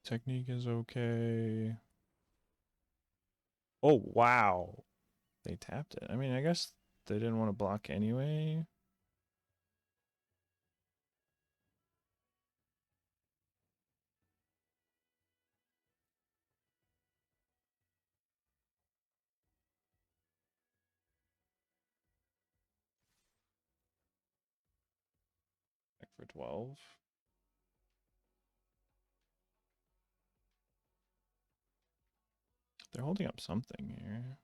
Technique is okay. Oh, wow. They tapped it. I mean, I guess they didn't want to block anyway. Back for 12. They're holding up something here.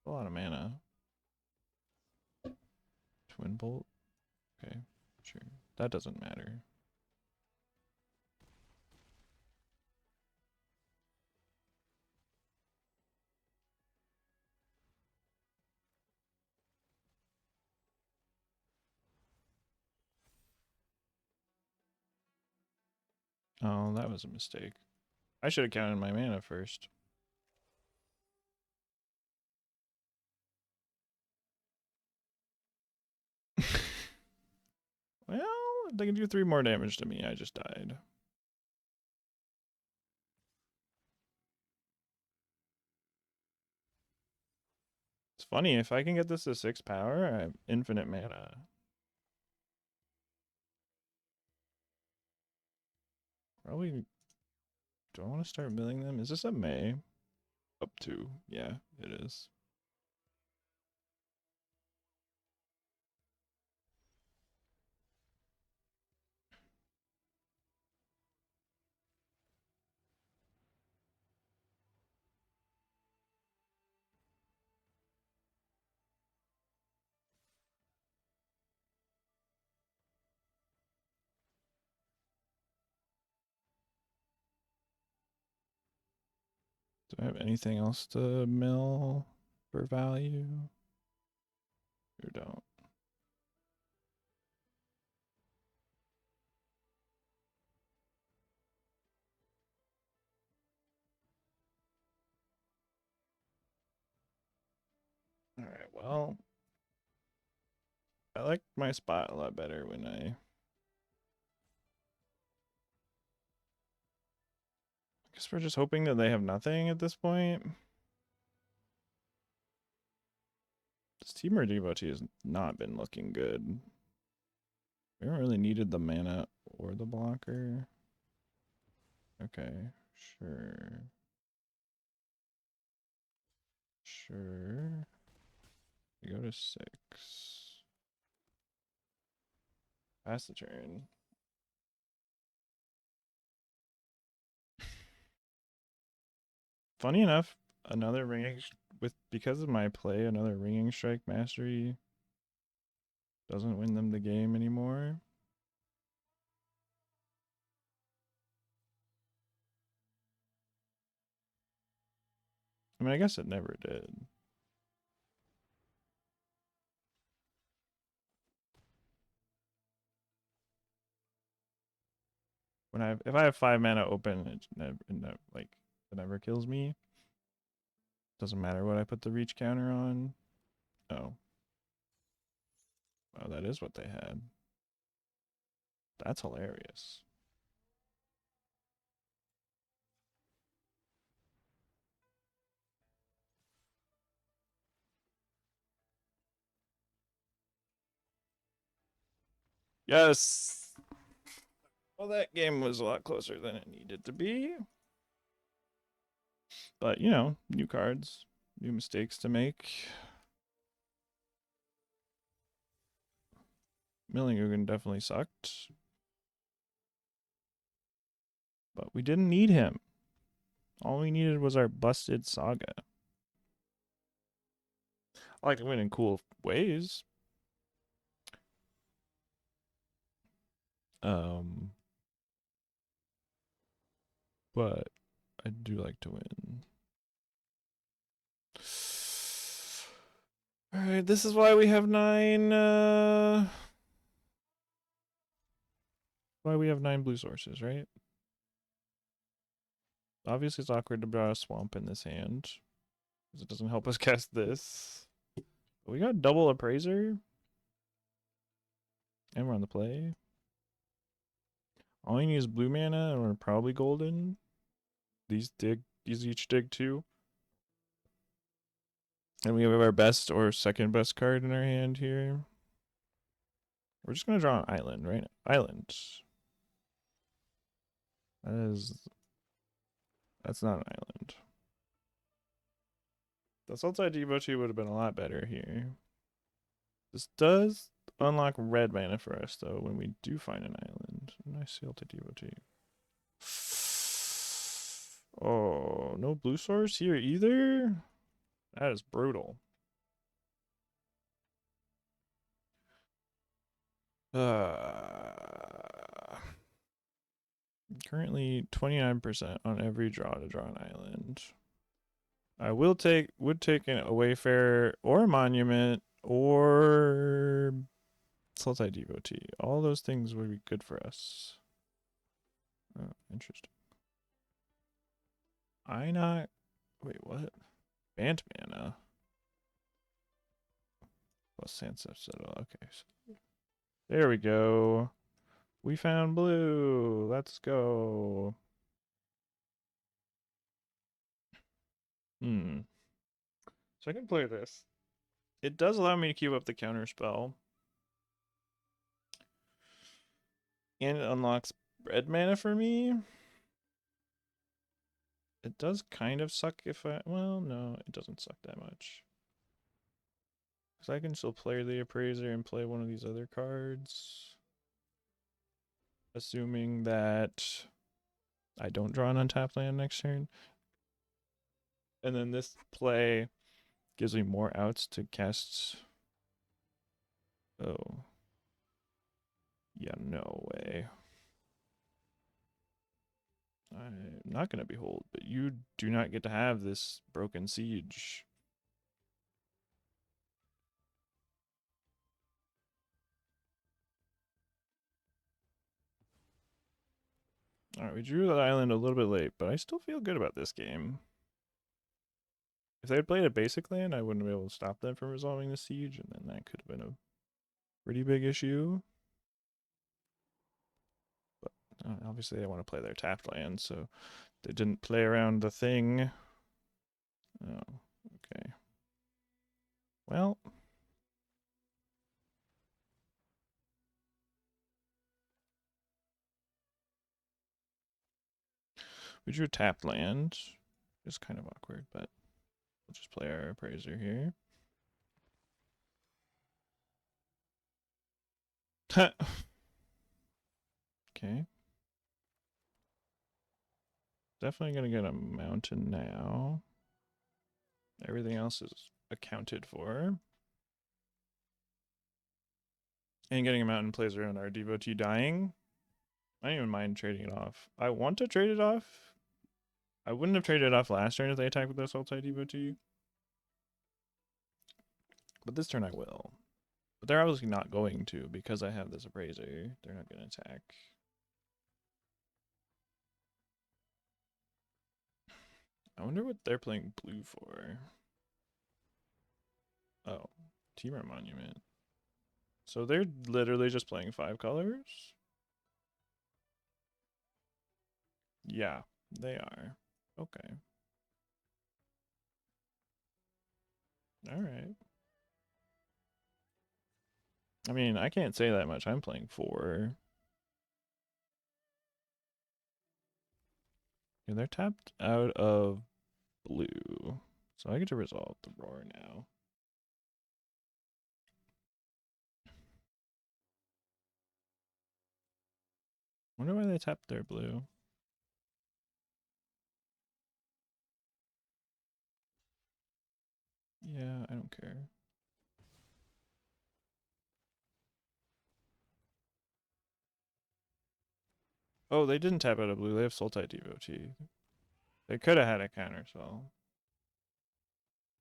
A lot of mana. Twin Bolt. Okay, sure. That doesn't matter. Oh, that was a mistake. I should have counted my mana first. Well, they can do 3 more damage to me. I just died. It's funny, if I can get this to 6 power, I have infinite mana. Probably, do I want to start milling them? Is this a May? Up to, yeah, it is. Do I have anything else to mill for value? Or don't? Alright, well, I like my spot a lot better when I guess we're just hoping that they have nothing at this point. This Temur devotee has not been looking good. We haven't really needed the mana or the blocker. Okay, sure. Sure. We go to 6. Pass the turn. Funny enough, another ringing with because of my play, another ringing strike mastery doesn't win them the game anymore. I mean, I guess it never did. When if I have 5 mana open, it never kills me. Doesn't matter what I put the reach counter on. Oh. Oh, that is what they had. That's hilarious. Yes. Well, that game was a lot closer than it needed to be. But, you know, new cards, new mistakes to make. Milling Ugin definitely sucked. But we didn't need him. All we needed was our busted Saga. I like to win in cool ways. But I do like to win. Alright, this is why we have 9 why we have 9 blue sources, right? Obviously it's awkward to draw a swamp in this hand, because it doesn't help us cast this. But we got double appraiser. And we're on the play. All you need is blue mana, and we're probably golden. These each dig 2. And we have our best or second best card in our hand here. We're just gonna draw an island, right? Island. That's not an island. The Sultai devotee would have been a lot better here. This does unlock red mana for us, though, when we do find an island. Nice Sultai devotee. Oh, no blue source here either? That is brutal. Currently 29% on every draw to draw an island. I would take a Wayfarer or a Monument or Sultai devotee. All those things would be good for us. Oh, interesting. I not wait, what? Bant mana. Plus Sansa Citadel. Okay. So there we go. We found blue. Let's go. So I can play this. It does allow me to keep up the counter spell. And it unlocks red mana for me. It does kind of suck if I... Well, no, it doesn't suck that much. Because I can still play the Appraiser and play one of these other cards. Assuming that I don't draw an untapped land next turn. And then this play gives me more outs to cast... Oh. Yeah, no way. I'm not going to behold, but you do not get to have this broken siege. Alright, we drew that island a little bit late, but I still feel good about this game. If they had played a basic land, I wouldn't be able to stop them from resolving the siege, and then that could have been a pretty big issue. But obviously they want to play their tapped land, so they didn't play around the thing. Oh, okay. Well, we drew a tapped land. It's kind of awkward, but we'll just play our appraiser here. Okay. Definitely gonna get a mountain now. Everything else is accounted for. And getting a mountain plays around our devotee dying. I don't even mind trading it off. I want to trade it off. I wouldn't have traded it off last turn if they attacked with this ulti devotee. But this turn I will. But they're obviously not going to because I have this appraiser. They're not going to attack. I wonder what they're playing blue for. Oh, Temur Monument. So they're literally just playing 5 colors? Yeah, they are. Okay. Alright. I mean, I can't say that much. I'm playing 4. And they're tapped out of blue. So I get to resolve the roar now. Wonder why they tapped their blue. Yeah, I don't care. Oh, they didn't tap out of blue. They have Sultai Devotee. They could have had a counter spell.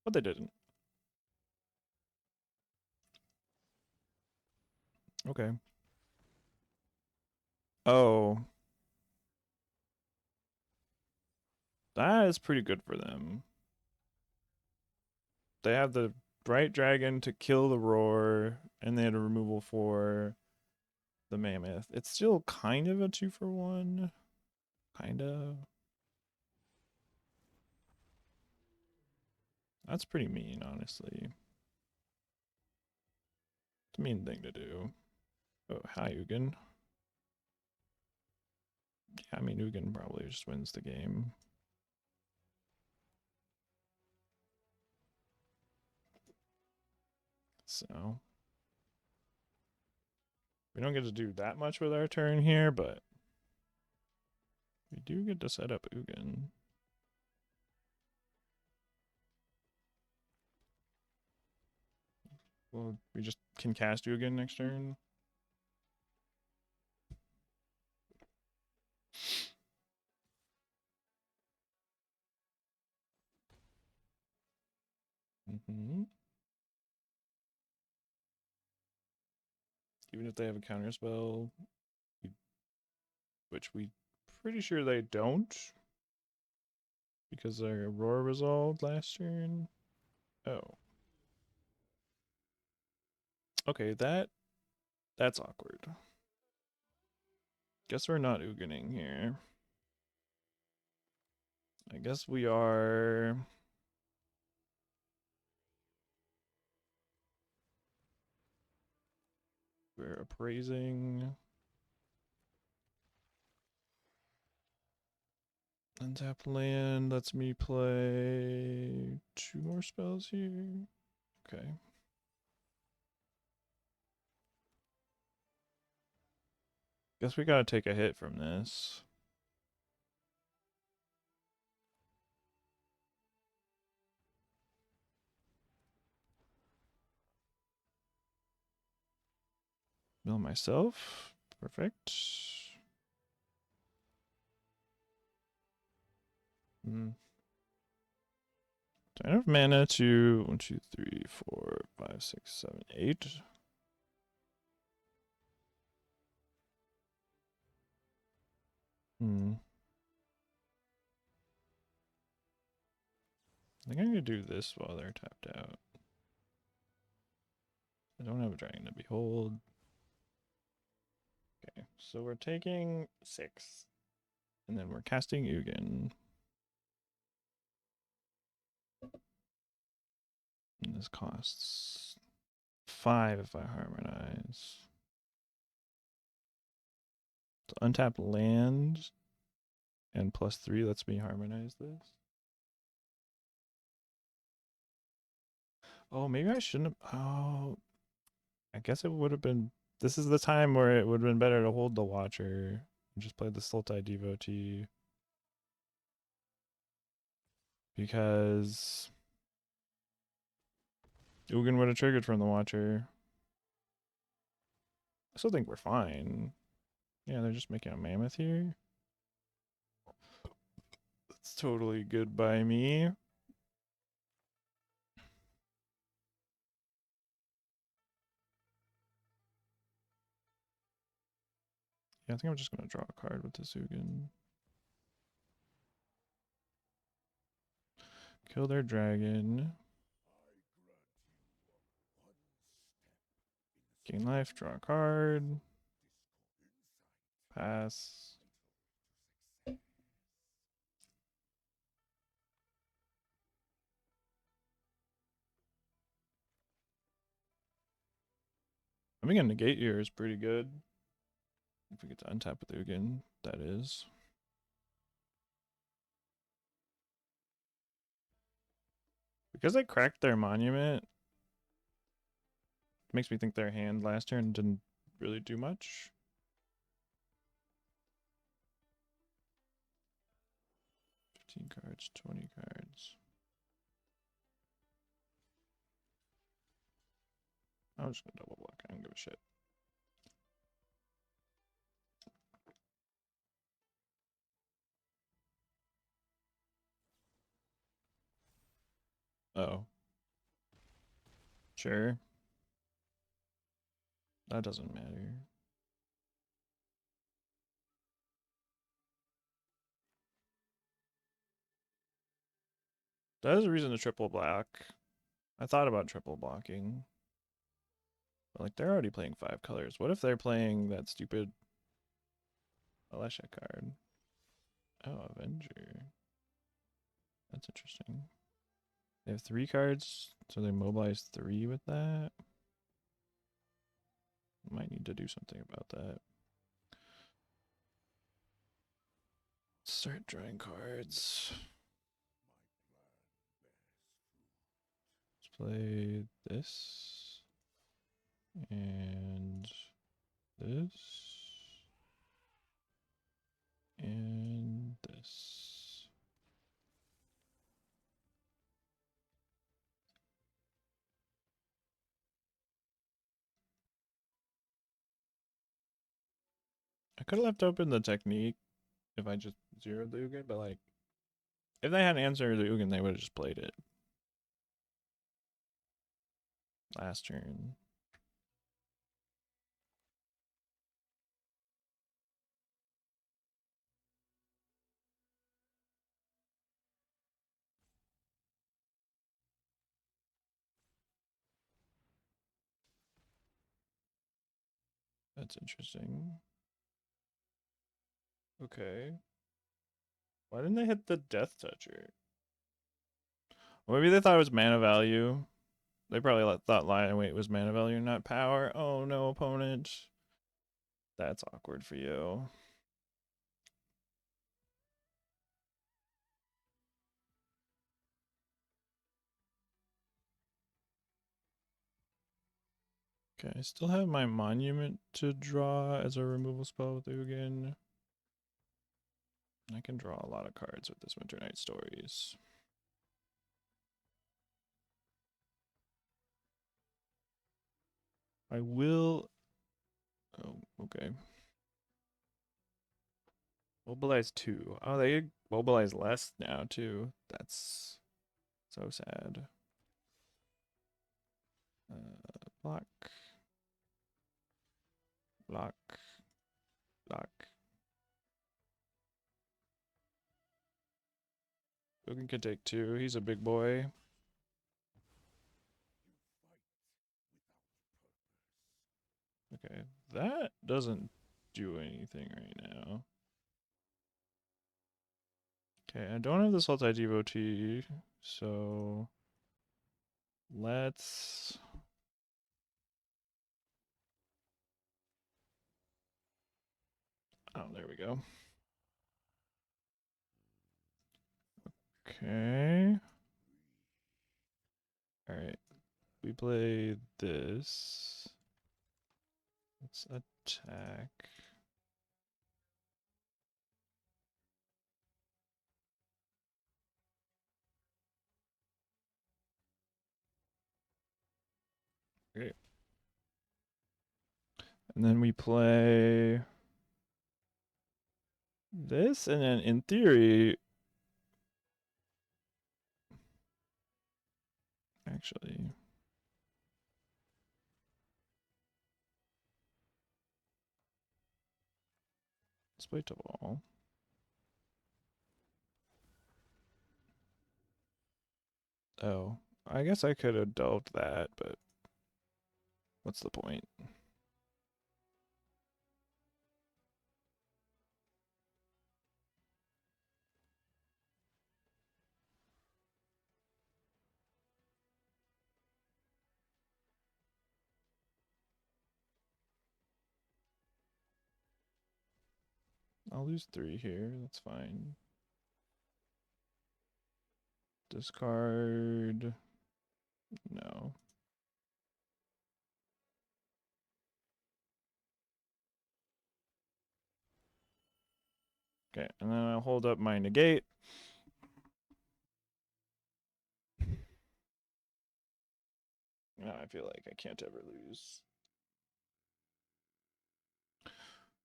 But they didn't. Okay. Oh. That is pretty good for them. They have the Bright Dragon to kill the Roar, and they had a removal for the Mammoth. It's still kind of a 2-for-1. Kind of. That's pretty mean, honestly. It's a mean thing to do. Oh, hi, Ugin. Yeah, I mean, Ugin probably just wins the game. So, we don't get to do that much with our turn here, but we do get to set up Ugin. Well, we just can cast Ugin next turn. Mm-hmm. Even if they have a counter spell, which we pretty sure they don't, because their Aurora resolved last turn. Oh. Okay, that's awkward. Guess we're not Ugining here. I guess we are. We're appraising. Untap land lets me play 2 more spells here. Okay. Guess we gotta take a hit from this. Mill myself. Perfect. Mm. Do I have mana to 1, 2, 3, 4, 5, 6, 7, 8? Hmm. I think I'm gonna do this while they're tapped out. I don't have a Dragon to Behold. Okay, so we're taking 6. And then we're casting Ugin. And this costs 5 if I harmonize. So untapped land and +3 lets me harmonize this. Oh, maybe I shouldn't have. Oh, I guess it would have been. This is the time where it would have been better to hold the Watcher and just play the Sultai Devotee. Because Ugin would have triggered from the Watcher. I still think we're fine. Yeah, they're just making a Mammoth here. That's totally good by me. Yeah, I think I'm just going to draw a card with this Ugin. Kill their dragon. Gain life, draw a card. Pass. I think a negate here is pretty good. If we get to untap with Ugin, that is. Because I cracked their monument, it makes me think their hand last turn didn't really do much. Cards, 20 cards. I'm just gonna double block. I don't give a shit. Oh. Sure. That doesn't matter. That is a reason to triple block. I thought about triple blocking. But like they're already playing 5 colors. What if they're playing that stupid Alesha card? Oh, Avenger. That's interesting. They have 3 cards, so they mobilize 3 with that. Might need to do something about that. Start drawing cards. Let's play this. And this. And this. I could have left open the technique if I just zeroed the Ugin, but like, if they hadn't answered the Ugin, they would have just played it last turn. That's interesting. Okay. Why didn't they hit the Death Toucher? Well, maybe they thought it was mana value. They probably thought Lion Weight was mana value, not power. Oh no, opponent. That's awkward for you. Okay, I still have my Monument to draw as a removal spell with Ugin. I can draw a lot of cards with this Winter Night Stories. I will... Oh, okay. Mobilize 2. Oh, they mobilize less now too. That's so sad. Block, block, block. Ugin can take two. He's a big boy. Okay, that doesn't do anything right now. Okay, I don't have the Sultai Devotee, so let's... Oh, there we go. Okay. Alright, we play this. Let's attack. Great. And then we play this, and then in theory, actually, let's play Taval. Oh, I guess I could have delved that, but what's the point? I'll lose 3 here, that's fine. Discard. No. Okay, and then I'll hold up my negate. Now I feel like I can't ever lose.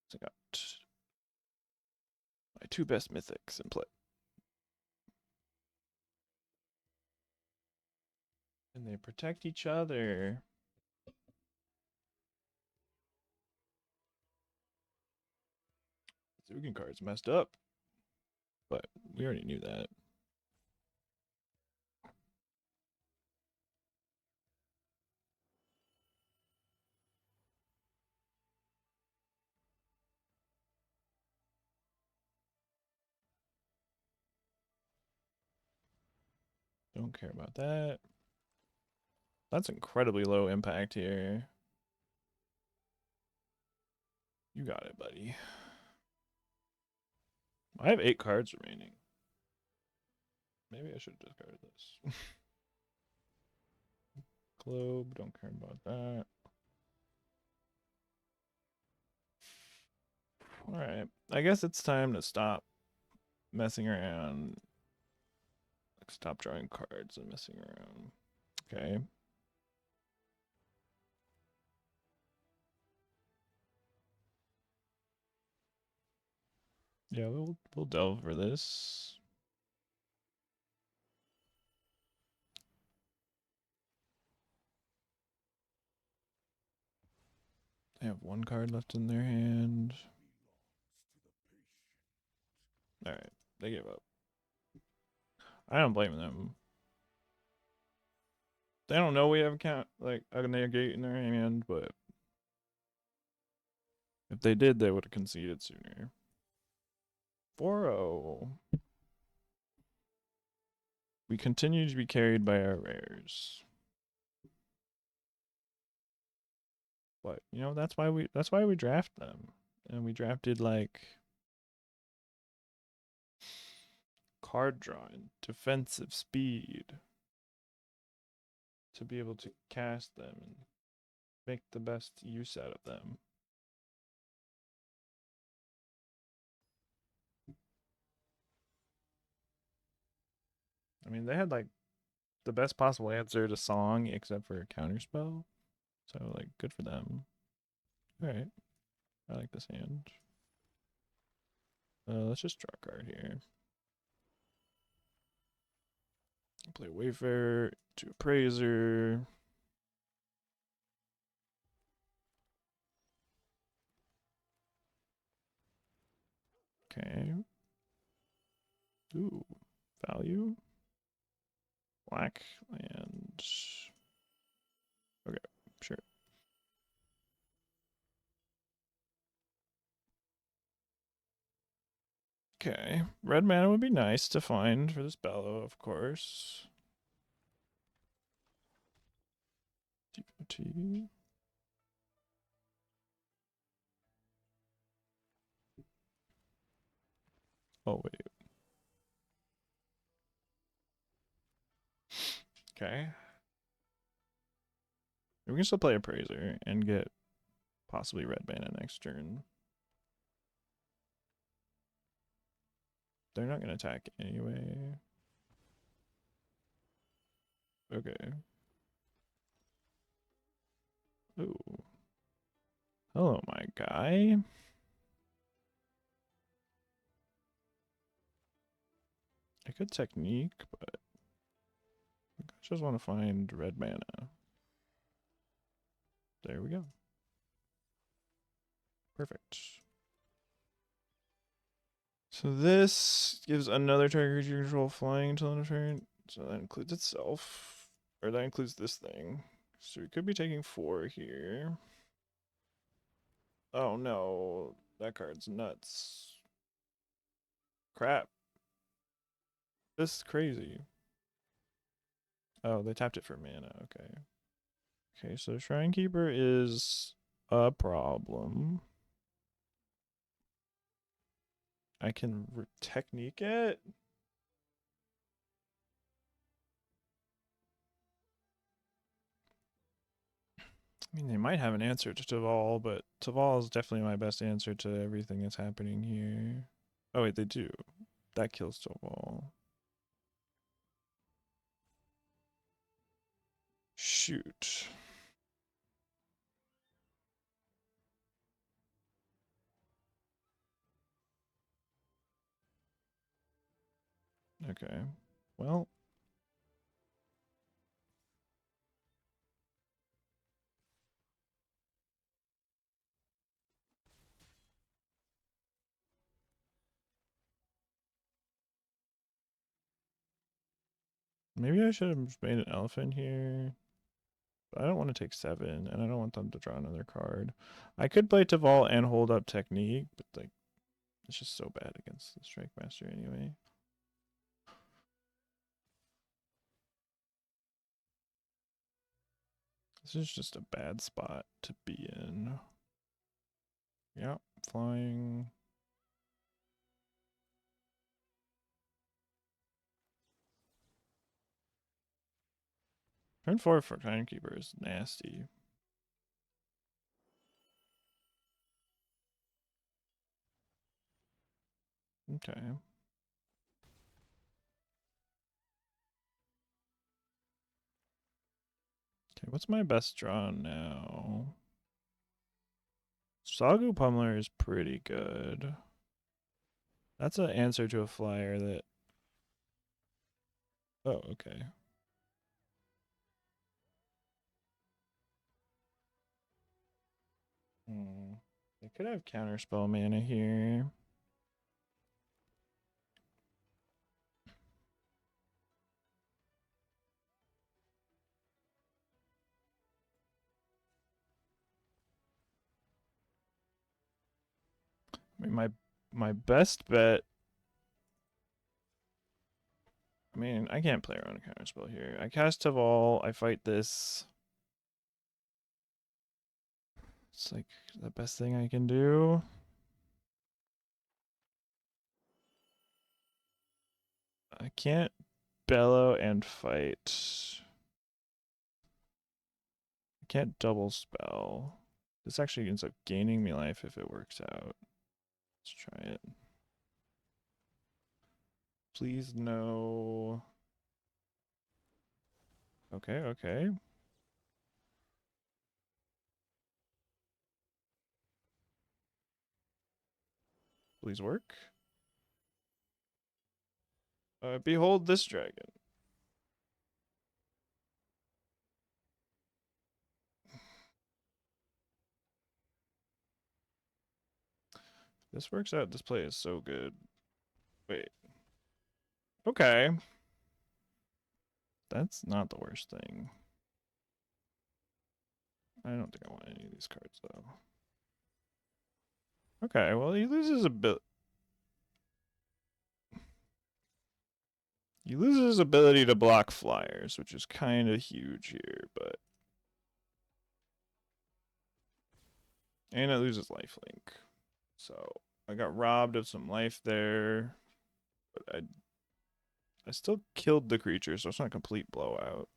So I got my 2 best mythics in play. And they protect each other. Zugan card's messed up. But we already knew that. Don't care about that. That's incredibly low impact here. You got it, buddy. I have 8 cards remaining. Maybe I should discard this. Globe, don't care about that. Alright, I guess it's time to stop messing around. Like, stop drawing cards and messing around. Okay. Yeah, we'll delve for this. They have 1 card left in their hand. Alright, they gave up. I don't blame them. They don't know we have a negate in their hand, but if they did, they would have conceded sooner. 4-0. We continue to be carried by our rares. But you know, that's why we draft them. And we drafted like card drawing, defensive speed to be able to cast them and make the best use out of them. I mean, they had like the best possible answer to song except for a counterspell. So like good for them. Alright. I like this hand. Let's just draw a card here. Play Wayfarer to Appraiser. Okay. Ooh, value. Black and okay, sure. Okay, red mana would be nice to find for this bellow, of course. Devotee. Oh wait. Okay. We can still play Appraiser and get possibly red mana next turn. They're not gonna attack anyway. Okay. Ooh. Hello, my guy. A good technique, but I just want to find red mana. There we go. Perfect. So this gives another target creature control flying until end of turn. So that includes itself. Or that includes this thing. So we could be taking 4 here. Oh no. That card's nuts. Crap. This is crazy. Oh, they tapped it for mana. Okay. Okay, so Shrinekeeper is a problem. I can technique it. I mean, they might have an answer to Taval, but Taval is definitely my best answer to everything that's happening here. Oh, wait, they do. That kills Taval. Shoot. Okay. Well, maybe I should have made an elephant here. But I don't want to take 7, and I don't want them to draw another card. I could play Taval and hold up technique, but like it's just so bad against the Strike Master anyway. This is just a bad spot to be in. Yep, flying. Turn 4 for Timekeeper is nasty. Okay. Okay, what's my best draw now? Sagu Pummeler is pretty good. That's an answer to a flyer that... Oh, okay. They could have counterspell mana here. I mean, my best bet... I mean, I can't play around a counterspell here. I cast Taval, I fight this. It's like the best thing I can do. I can't bellow and fight. I can't double spell. This actually ends up gaining me life if it works out. Let's try it. Please no. Okay, okay. Please work. Behold this dragon. This works out. This play is so good. Wait. Okay. That's not the worst thing. I don't think I want any of these cards, though. Okay, well, he loses a bit. He loses his ability to block flyers, which is kind of huge here, but... And it loses lifelink. So, I got robbed of some life there. But I still killed the creature, so it's not a complete blowout.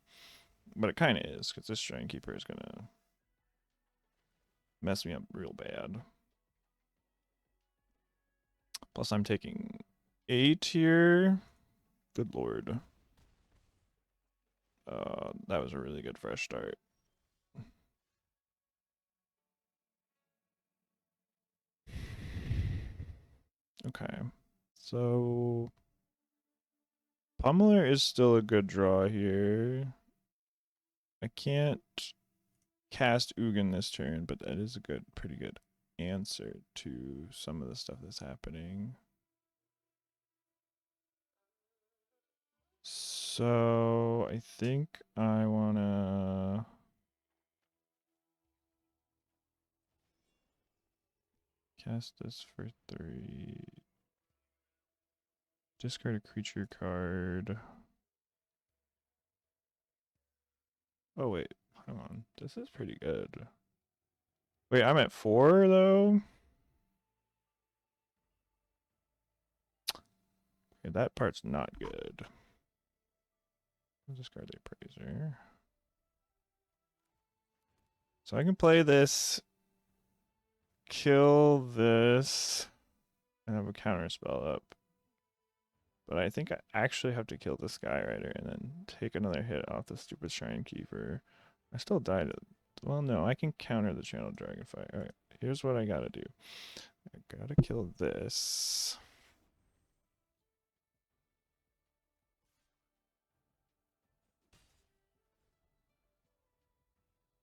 But it kind of is, because this Shrine Keeper is going to mess me up real bad. Plus, I'm taking 8 here. Good lord. That was a really good fresh start. Okay. So... Pummeler is still a good draw here. I can't cast Ugin this turn, but that is a pretty good answer to some of the stuff that's happening. So I think I wanna cast this for 3. Discard a creature card. Oh wait, hang on. This is pretty good. Wait, I'm at 4 though? Okay, that part's not good. Discard the Appraiser. So I can play this, kill this, and have a counter spell up. But I think I actually have to kill this Skyrider and then take another hit off the stupid Shrine Keeper. I still died. Well, no, I can counter the Channel Dragonfire. Alright, here's what I gotta do. I gotta kill this.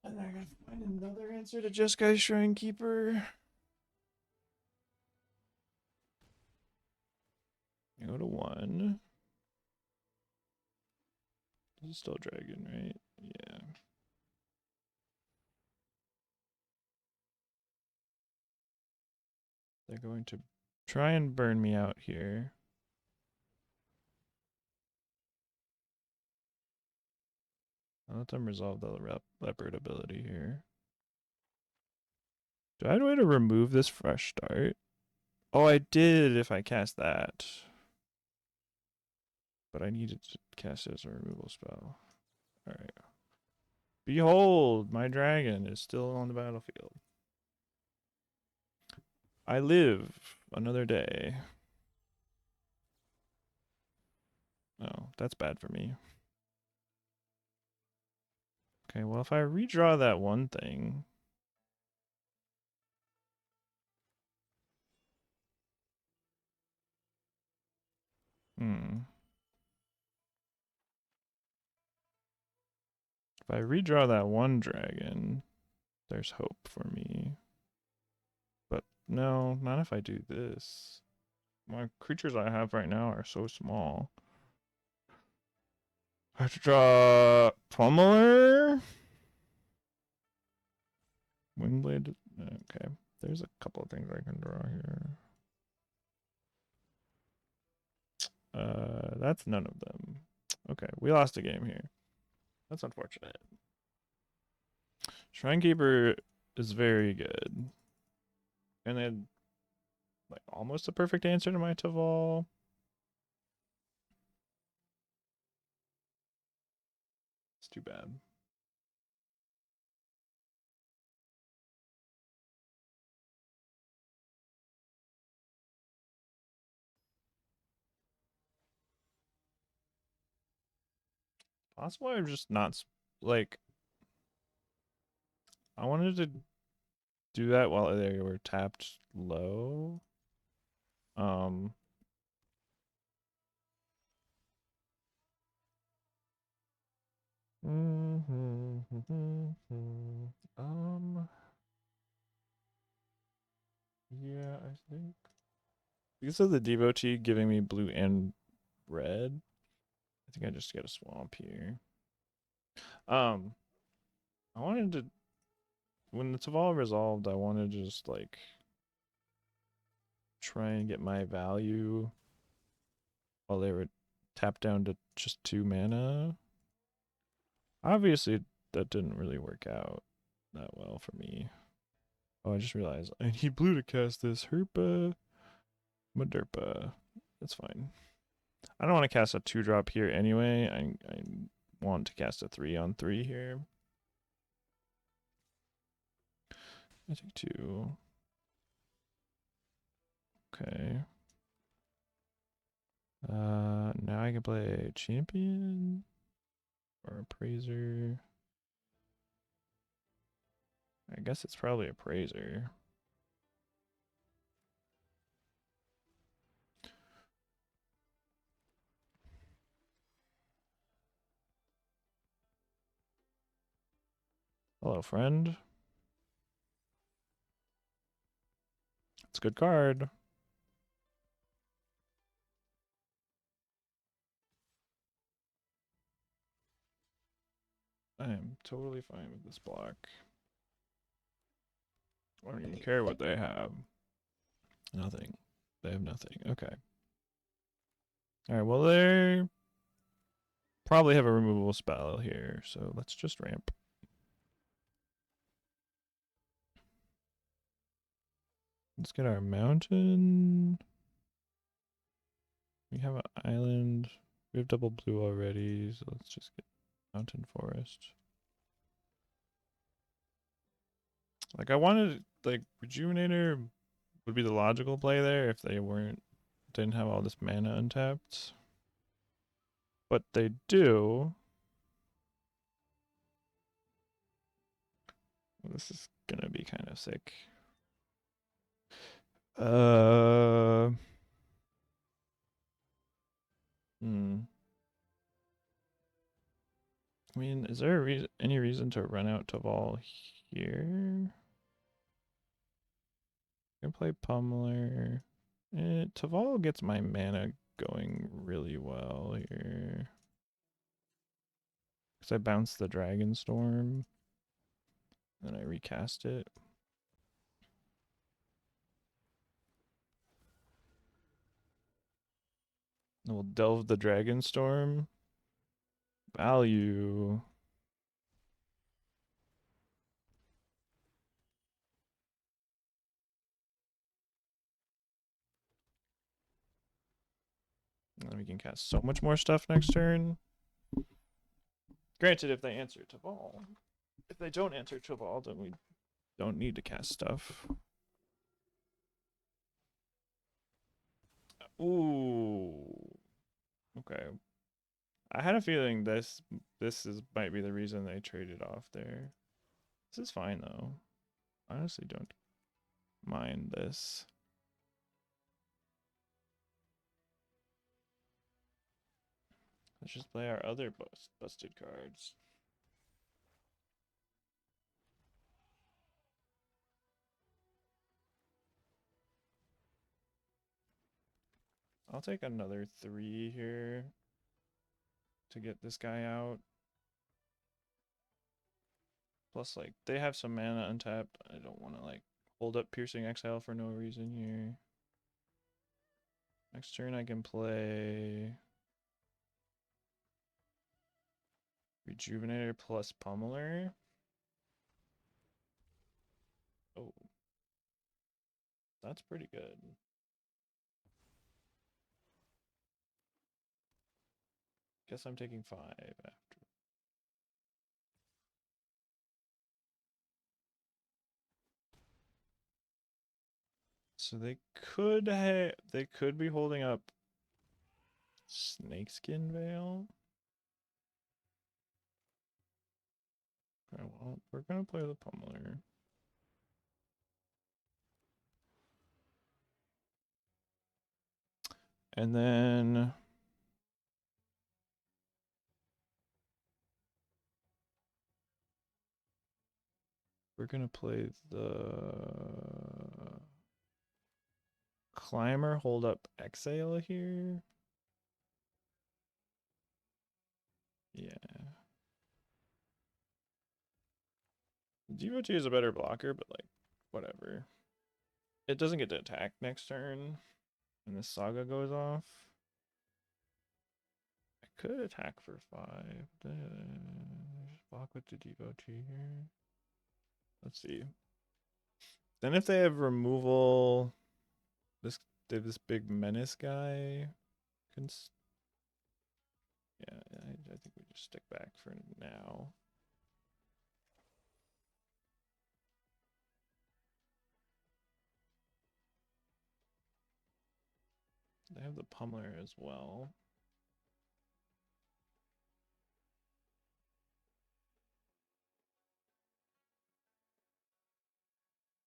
And I gotta find another answer to Jeskai Shrine Keeper. I go to 1. This is still Dragon, right? Yeah. They're going to try and burn me out here. I'll let them resolve the leopard ability here. Do I have a way to remove this fresh start? Oh, I did if I cast that. But I needed to cast it as a removal spell. Alright. Behold, my dragon is still on the battlefield. I live another day. Oh, that's bad for me. Okay, well, if I redraw that one thing... If I redraw that one dragon, there's hope for me. But no, not if I do this. My creatures I have right now are so small. I have to draw Pummeler. Wingblade. Okay. There's a couple of things I can draw here. That's none of them. Okay, we lost a game here. That's unfortunate. Shrinekeeper is very good. And then, like, almost a perfect answer to my Taval. It's too bad. Possible I'm just not, like, I wanted to do that while they were tapped low. Um, um, yeah, I think Because of the devotee giving me blue and red, I think I just get a swamp here. Um, I wanted to, when it's all resolved, I want to just like try and get my value while they were tapped down to just 2 mana. Obviously, that didn't really work out that well for me. Oh, I just realized I need blue to cast this. Herpa Maderpa. That's fine. I don't want to cast a 2-drop here anyway. I want to cast a 3/3 here. I take 2. Okay. Now I can play champion or appraiser. I guess it's probably appraiser. Hello, friend. It's a good card. I am totally fine with this block. I don't even care what they have. Nothing. They have nothing. Okay. Alright, well, they probably have a removable spell here, so let's just ramp. Let's get our mountain. We have an island. We have double blue already, so let's just get mountain forest. Like, I wanted, like, Rejuvenator would be the logical play there if they didn't have all this mana untapped. But they do. This is gonna be kind of sick. Hmm. I mean, is there any reason to run out Taval here? I can play Pummeler. Taval gets my mana going really well here. Because I bounce the Dragonstorm. Then I recast it. And we'll delve the Dragonstorm. Value. And then we can cast so much more stuff next turn. Granted, if they answer Taval. If they don't answer Taval, then we don't need to cast stuff. Ooh. Okay. I had a feeling this might be the reason they traded off there. This is fine though. I honestly don't mind this. Let's just play our other busted cards. I'll take another 3 here to get this guy out. Plus, like, they have some mana untapped. I don't want to, like, hold up Piercing Exile for no reason here. Next turn I can play Rejuvenator plus Pummeler. Oh, that's pretty good. Guess I'm taking 5 after. So they could be holding up Snakeskin Veil. Okay, well, we're gonna play the Pummeler. And then we're gonna play the Climber hold up Exhale here? Yeah. Devotee is a better blocker, but like, whatever. It doesn't get to attack next turn, and the Saga goes off. I could attack for 5. Just block with the Devotee here. Let's see. Then if they have removal, they have this big menace guy. Yeah, I think we just stick back for now. They have the Pummeler as well.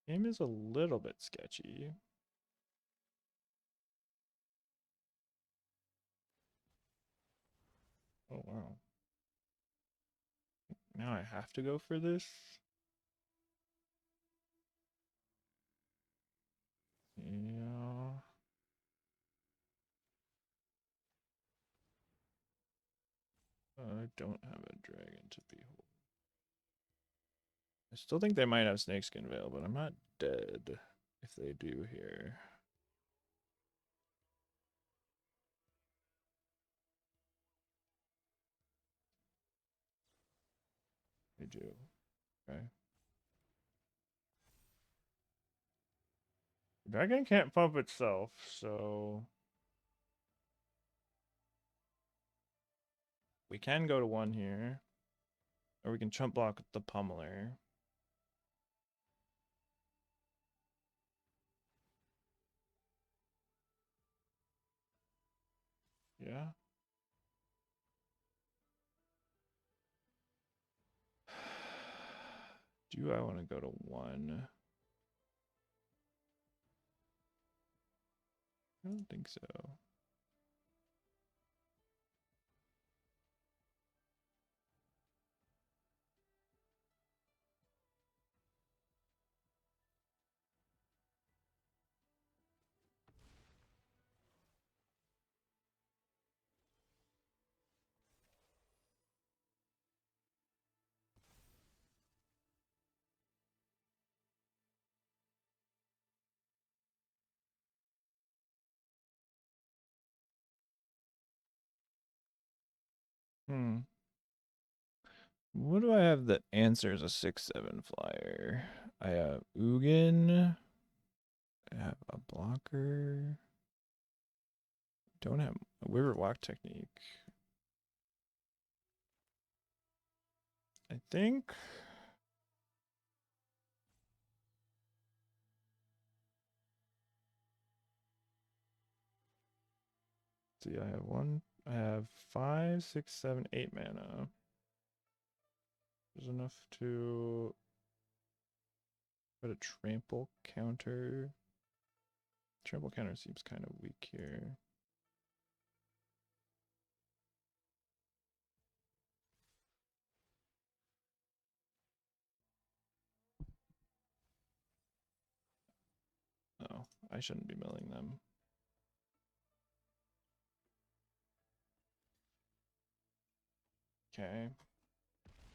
Game is a little bit sketchy. Oh, wow. Now I have to go for this? Yeah. I don't have a dragon to behold. I still think they might have Snakeskin Veil, but I'm not dead if they do here. They do. Okay. Dragon can't pump itself, so we can go to 1 here. Or we can chump block with the Pummeler. Yeah. Do I want to go to 1? I don't think so. What do I have that answers a 6/7 flyer? I have Ugin. I have a blocker. Don't have a River Walk Technique. I think. See, I have 1. I have 5, 6, 7, 8 mana. There's enough to put a trample counter. Trample counter seems kind of weak here. Oh, I shouldn't be milling them. Okay.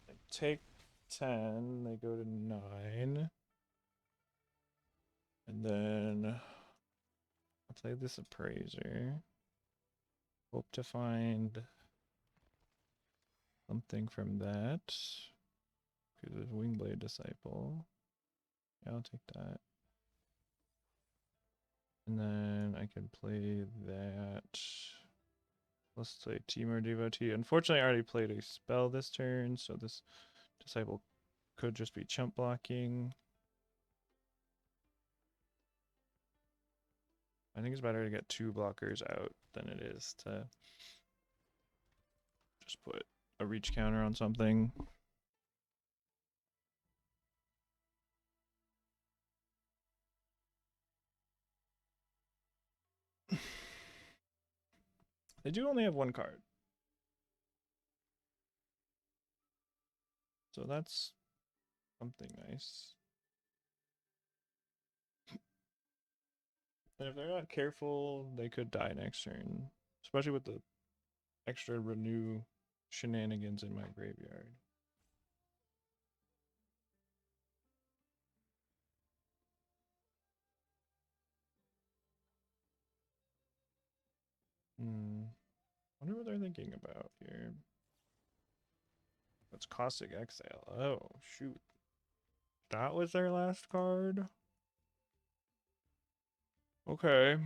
I take 10, they go to 9. And then I'll play this Appraiser. Hope to find something from that. Because there's Wingblade Disciple. Yeah, I'll take that. And then I can play that. Let's play Temur Devotee. Unfortunately, I already played a spell this turn, so this Disciple could just be chump blocking. I think it's better to get 2 blockers out than it is to just put a reach counter on something. They do only have 1 card. So that's something nice. And if they're not careful, they could die next turn. Especially with the extra renew shenanigans in my graveyard. Wonder what they're thinking about here. That's Caustic Exile. Oh, shoot. That was their last card? Okay.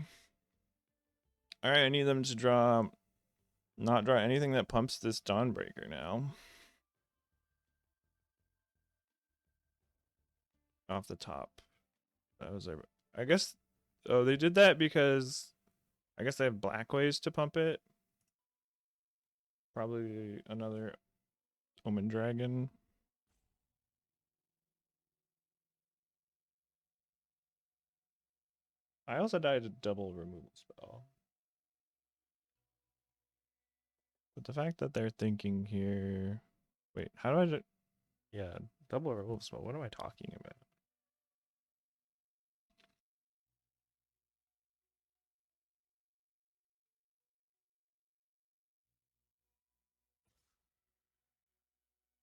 Alright, I need them to not draw anything that pumps this Dawnbreaker now. Off the top. That was I guess, oh, they did that because I guess they have black ways to pump it. Probably another Omen Dragon. I also died a double removal spell. But the fact that they're thinking here... Wait, how do I... Yeah, double removal spell. What am I talking about?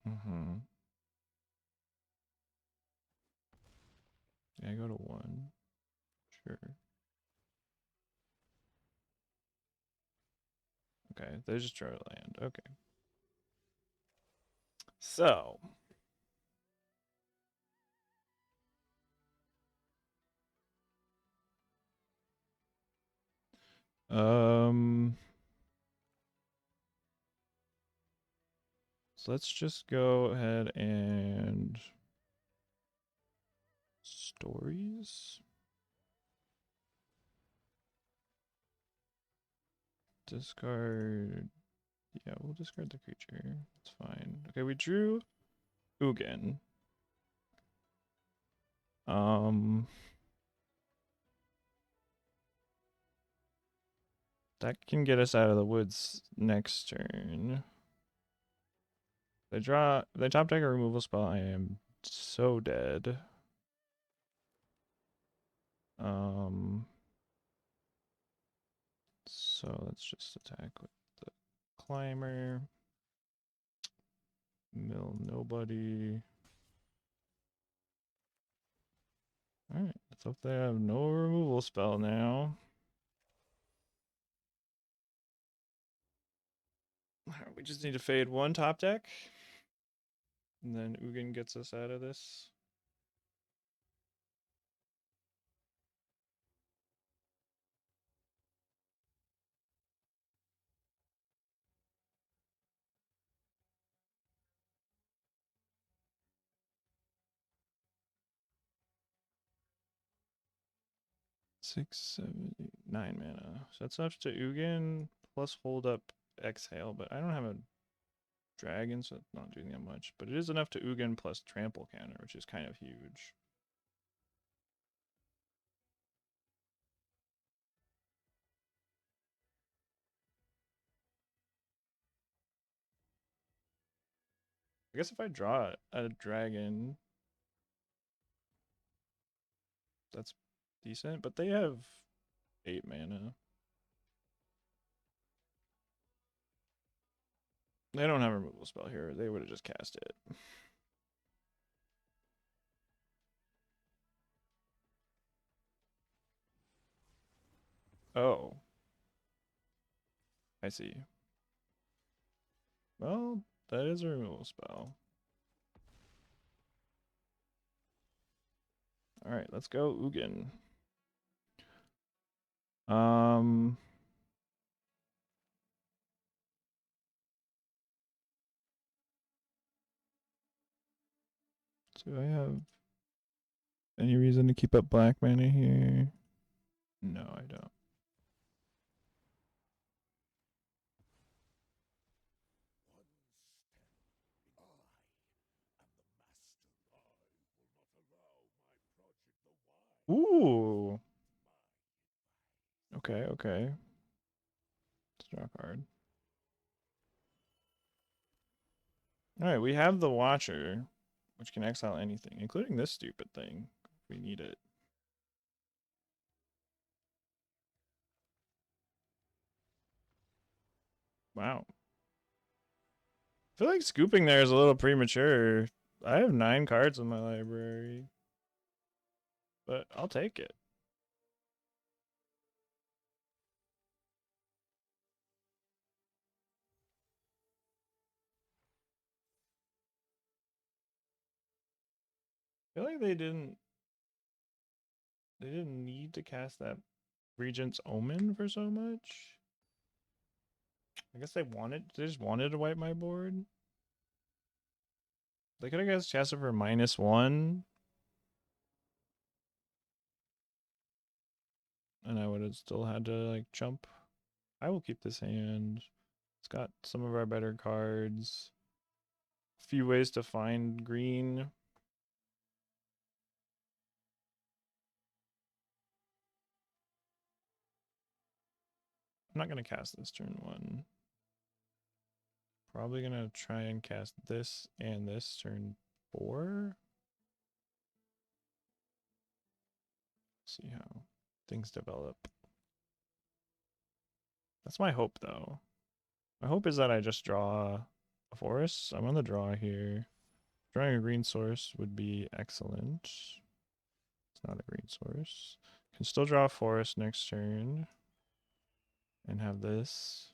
Mm-hmm. Yeah, I go to 1. Sure. Okay, they just draw a land. Okay. So... So let's just go ahead and... Stories? Discard... Yeah, we'll discard the creature. It's fine. Okay, we drew Ugin. That can get us out of the woods next turn. They top deck a removal spell, I am so dead. So let's just attack with the climber. Mill nobody. Alright, let's hope they have no removal spell now. We just need to fade one top deck. And then Ugin gets us out of this. Six, 7, 8, 9 mana. So that's enough to Ugin plus hold up exhale, but I don't have a dragon, so it's not doing that much. But it is enough to Ugin plus trample counter, which is kind of huge. I guess if I draw a dragon, that's decent, but they have 8 mana. They don't have a removal spell here. They would have just cast it. Oh. I see. Well, that is a removal spell. Alright, let's go Ugin. Do I have any reason to keep up black mana here? No, I don't. Ooh. Okay, okay. Let's draw a card. Alright, we have the Watcher, which can exile anything, including this stupid thing, if we need it. Wow. I feel like scooping there is a little premature. I have 9 cards in my library, but I'll take it. I feel like they didn't need to cast that Regent's Omen for so much. I guess they just wanted to wipe my board. They could have cast it for -1, and I would have still had to like jump. I will keep this hand. It's got some of our better cards. A few ways to find green. I'm not gonna cast this turn 1. Probably gonna try and cast this and this turn 4. See how things develop. That's my hope, though. My hope is that I just draw a forest. I'm on the draw here. Drawing a green source would be excellent. It's not a green source. Can still draw a forest next turn and have this.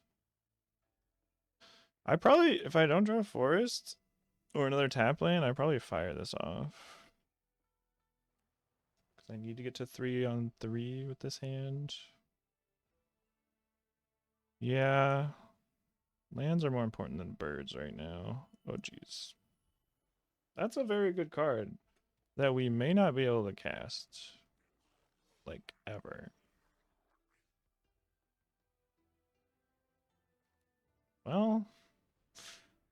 I probably, if I don't draw a forest or another tap land, I probably fire this off. Because I need to get to 3 on 3 with this hand. Yeah. Lands are more important than birds right now. Oh, jeez. That's a very good card that we may not be able to cast, like, ever. Well,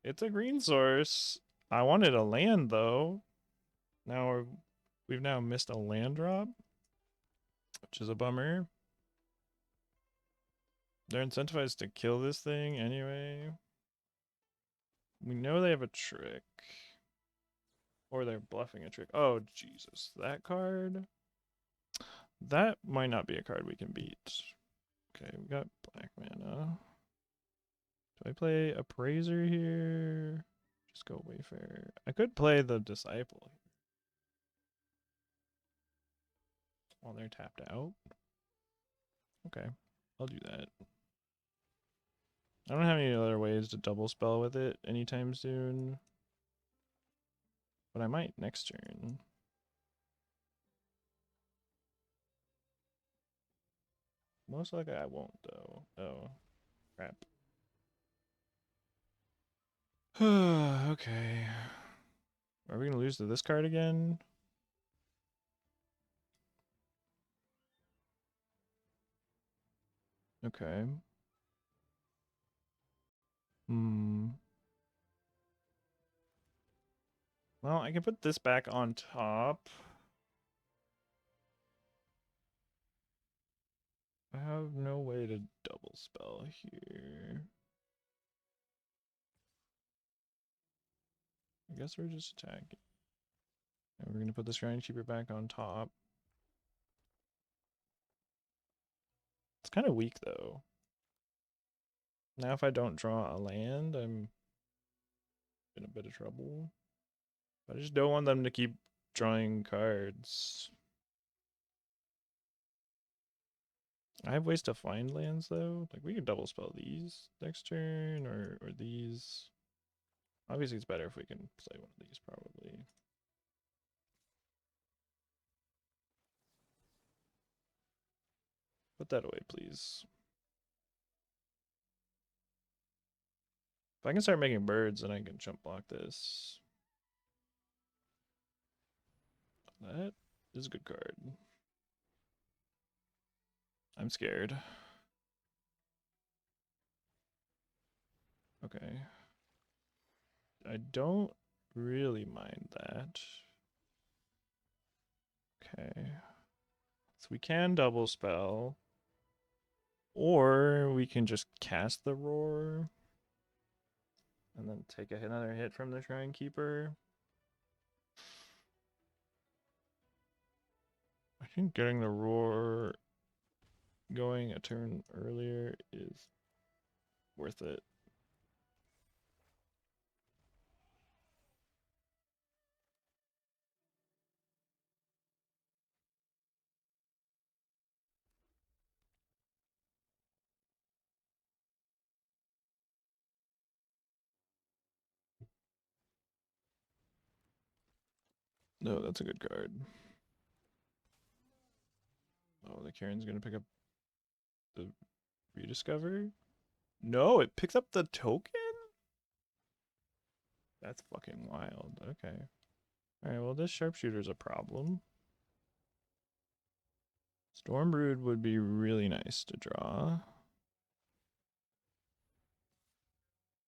it's a green source. I wanted a land, though. We've now missed a land drop, which is a bummer. They're incentivized to kill this thing anyway. We know they have a trick. Or they're bluffing a trick. Oh, Jesus. That card? That might not be a card we can beat. Okay, we got black mana. Do I play Appraiser here? Just go Wayfarer. I could play the Disciple while they're tapped out. Okay, I'll do that. I don't have any other ways to double spell with it anytime soon. But I might next turn. Most likely I won't, though. Oh, crap. Okay. Are we going to lose to this card again? Okay. Hmm. Well, I can put this back on top. I have no way to double spell here. I guess we're just attacking. And we're going to put this Keeper back on top. It's kind of weak, though. Now if I don't draw a land, I'm in a bit of trouble. But I just don't want them to keep drawing cards. I have ways to find lands, though. Like, we can double spell these next turn, or these. Obviously, it's better if we can play one of these, probably. Put that away, please. If I can start making birds, then I can jump block this. That is a good card. I'm scared. Okay. I don't really mind that. Okay. So we can double spell. Or we can just cast the roar. And then take another hit from the Shrine Keeper. I think getting the roar going a turn earlier is worth it. No, that's a good card. Oh, the Karen's gonna pick up the rediscover? No, it picks up the token? That's fucking wild. Okay. Alright, well this sharpshooter's a problem. Stormbrood would be really nice to draw.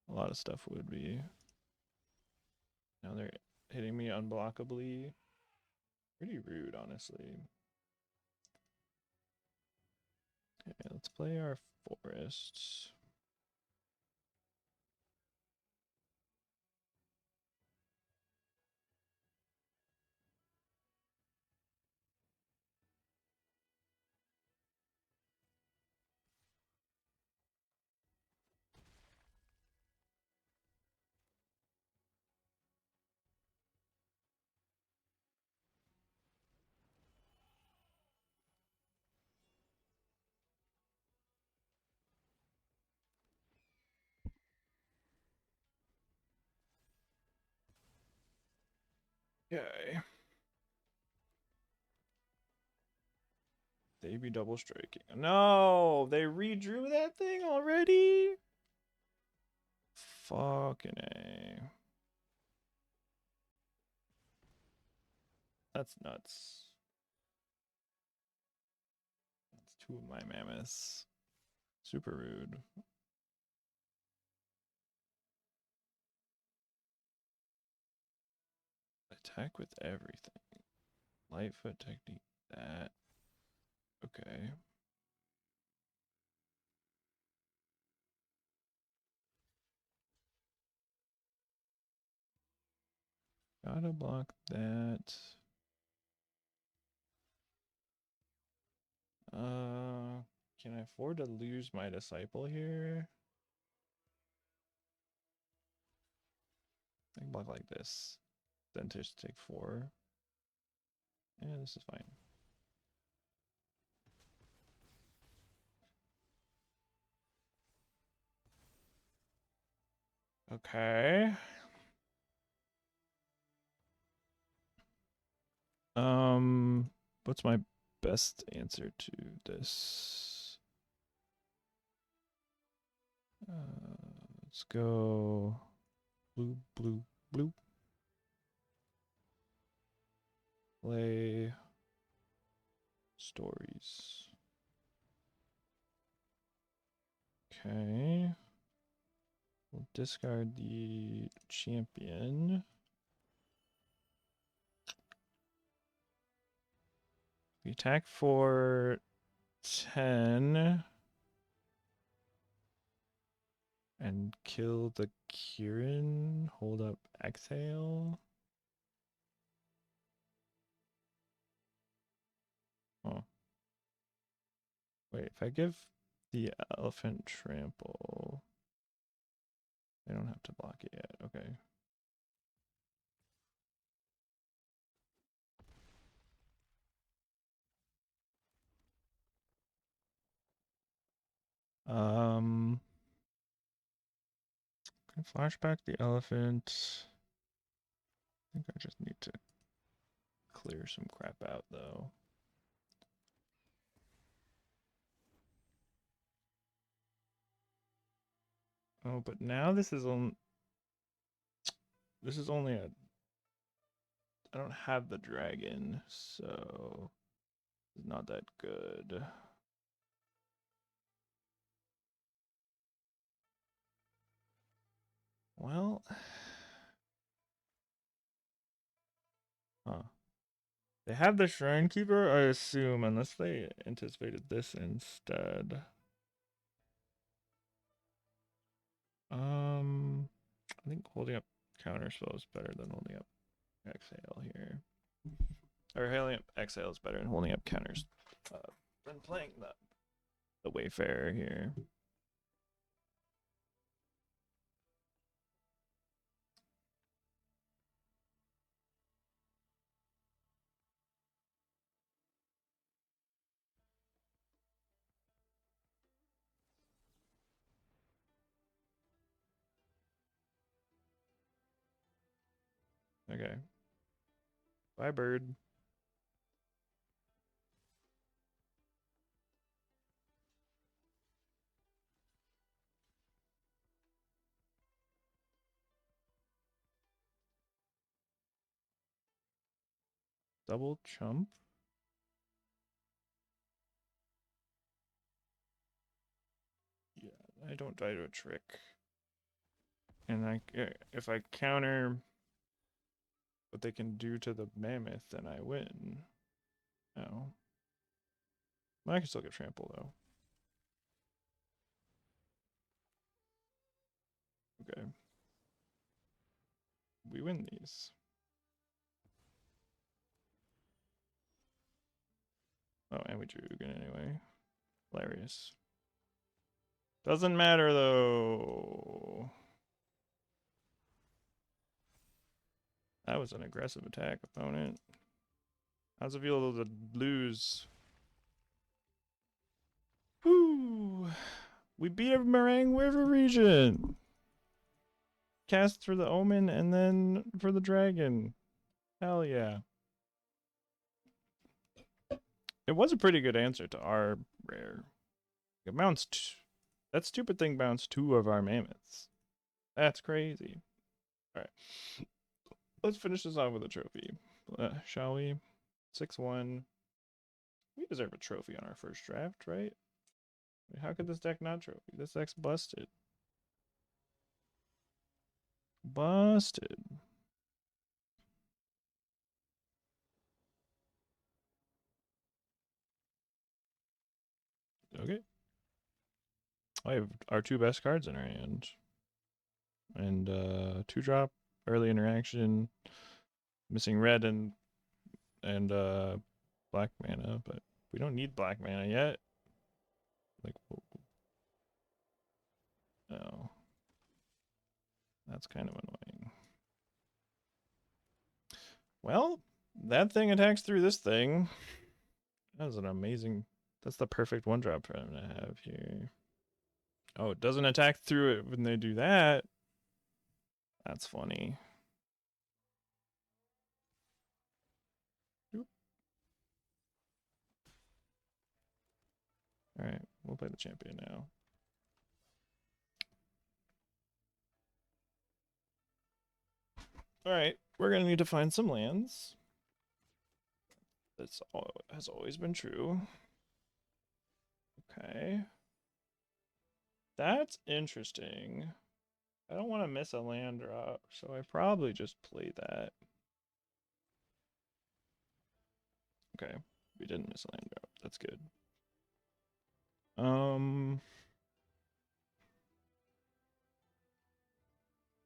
A lot of stuff would be. Now they're hitting me unblockably. Pretty rude, honestly. Okay, let's play our forests. Okay. They be double striking. No, they redrew that thing already? Fucking A. That's nuts. That's two of my mammoths. Super rude. Attack with everything. Lightfoot technique. That. Okay. Gotta block that. Can I afford to lose my disciple here? I can block like this. Then just take 4. Yeah, this is fine. Okay. What's my best answer to this? Let's go blue, blue, blue. Play stories. Okay. We'll discard the champion. We attack for 10 and kill the Kieran. Hold up, exhale. Oh. Wait, if I give the elephant trample, they don't have to block it yet. Okay. Can flashback the elephant. I think I just need to clear some crap out though. Oh, but now this is only a I don't have the dragon, so it's not that good. Well, huh. They have the Shrine Keeper, I assume, unless they anticipated this instead. I think holding up counterspell is better than holding up exhale here. Or holding up exhale is better than holding up counters. Than playing the Wayfarer here. Okay. Bye, bird. Double chump. Yeah, I don't die to a trick. And if I counter what they can do to the mammoth, then I win. Oh. Well, I can still get trample, though. Okay. We win these. Oh, and we drew again anyway. Hilarious. Doesn't matter, though. That was an aggressive attack, opponent. How's it feel to lose? Woo! We beat a Meringue River region. Cast for the Omen and then for the Dragon. Hell yeah. It was a pretty good answer to our rare. It bounced. That stupid thing bounced 2 of our mammoths. That's crazy. Alright. Let's finish this off with a trophy. Shall we? 6-1. We deserve a trophy on our first draft, right? How could this deck not trophy? This deck's busted. Busted. Okay. I have our 2 best cards in our hand. And 2-drop, early interaction, missing red and black mana, but we don't need black mana yet. Like, oh, that's kind of annoying. Well, that thing attacks through this thing. That was an amazing. That's the perfect 1-drop for them to have here. Oh, it doesn't attack through it when they do that. That's funny. Oop. All right, we'll play the champion now. All right, we're gonna need to find some lands. That's has always been true. Okay. That's interesting. I don't want to miss a land drop, so I probably just play that. Okay, we didn't miss a land drop. That's good.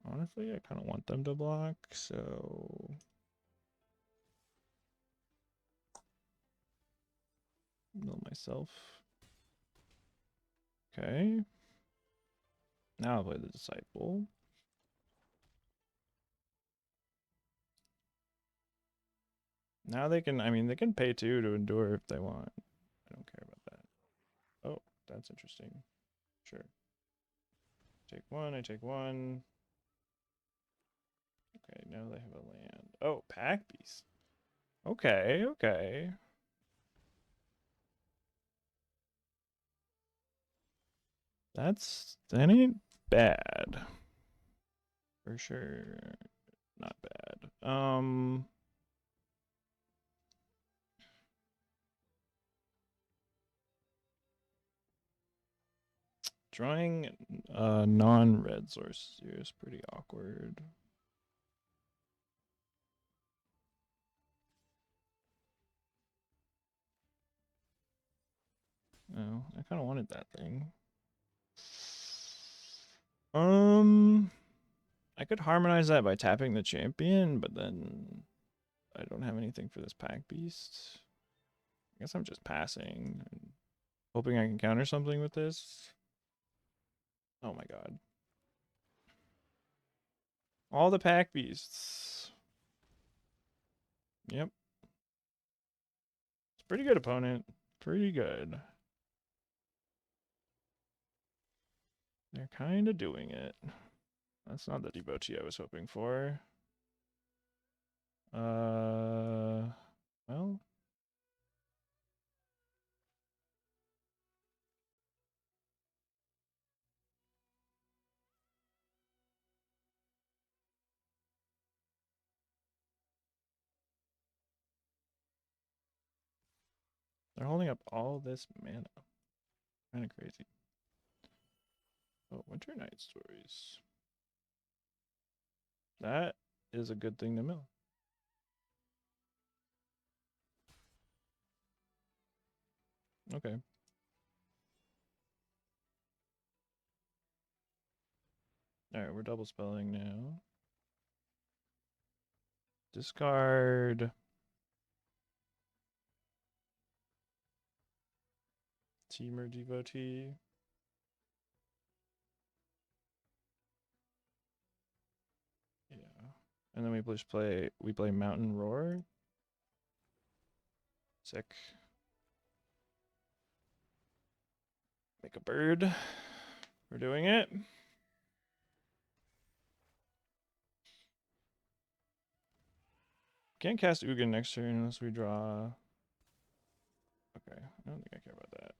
Honestly, I kind of want them to block, so mill myself. Okay. Now I'll play the disciple. Now they can, I mean, they can pay 2 to endure if they want. I don't care about that. Oh, that's interesting. Sure. Take 1, I take 1. Okay, now they have a land. Oh, Pack Beast. Okay, okay. That ain't bad. For sure. Not bad. Drawing non-red source here is pretty awkward. Oh, I kind of wanted that thing. I could harmonize that by tapping the champion, but then I don't have anything for this Pack Beast. I guess I'm just passing and hoping I can counter something with this. Oh my god. All the Pack Beasts. Yep. It's pretty good opponent. Pretty good. They're kind of doing it. That's not the devotee I was hoping for. Well, they're holding up all this mana. Kind of crazy. Oh, Winter Night Stories. That is a good thing to mill. Okay. Alright, we're double spelling now. Discard. Teamer Devotee. Yeah. And then we just play Mountain Roar. Sick. Make a bird. We're doing it. Can't cast Ugin next turn unless we draw. Okay, I don't think I care about that.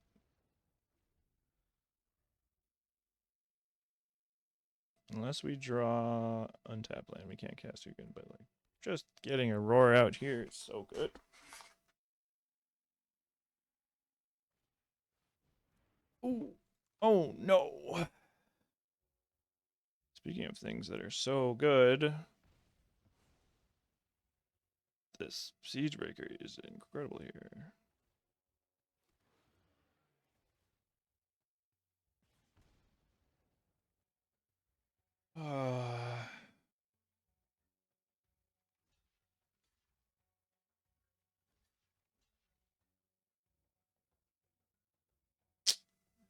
Unless we draw untap land, we can't cast Ugin, but like just getting a roar out here is so good. Ooh. Oh no. Speaking of things that are so good, this Siegebreaker is incredible here.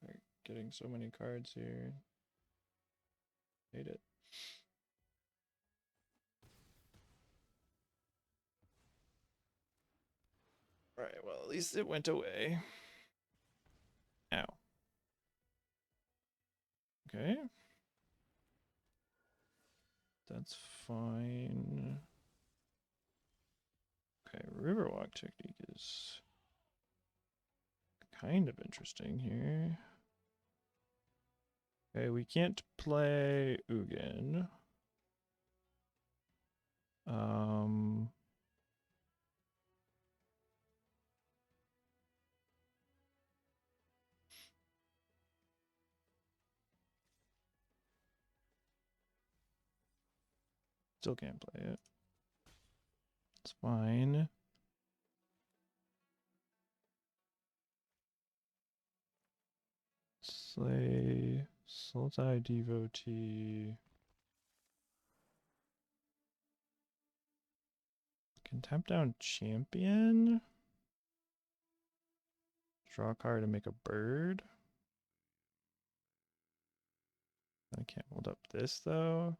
We're getting so many cards here. Hate it. Alright, well, at least it went away. Ow. Okay. That's fine. Okay, Riverwalk technique is kind of interesting here. Okay, we can't play Ugin. Um, Still can't play it. It's fine. Slay, Sultai Devotee. Can tap down Champion. Draw a card and make a bird. I can't hold up this though.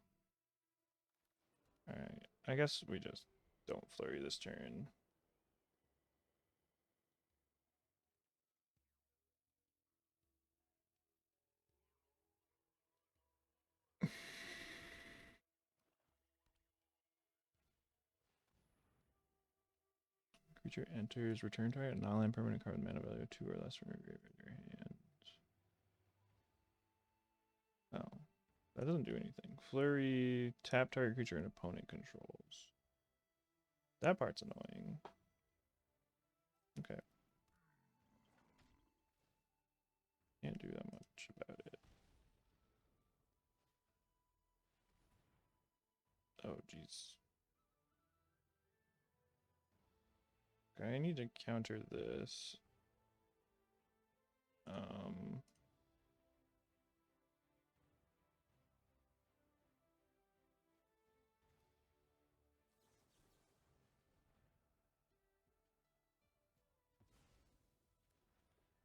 Alright, I guess we just don't flurry this turn. Creature enters, return target non-land permanent card with mana value 2 or less from your graveyard to your hand. Oh, that doesn't do anything. Flurry, tap target creature and opponent controls. That part's annoying. Okay. Can't do that much about it. Oh, jeez. Okay, I need to counter this.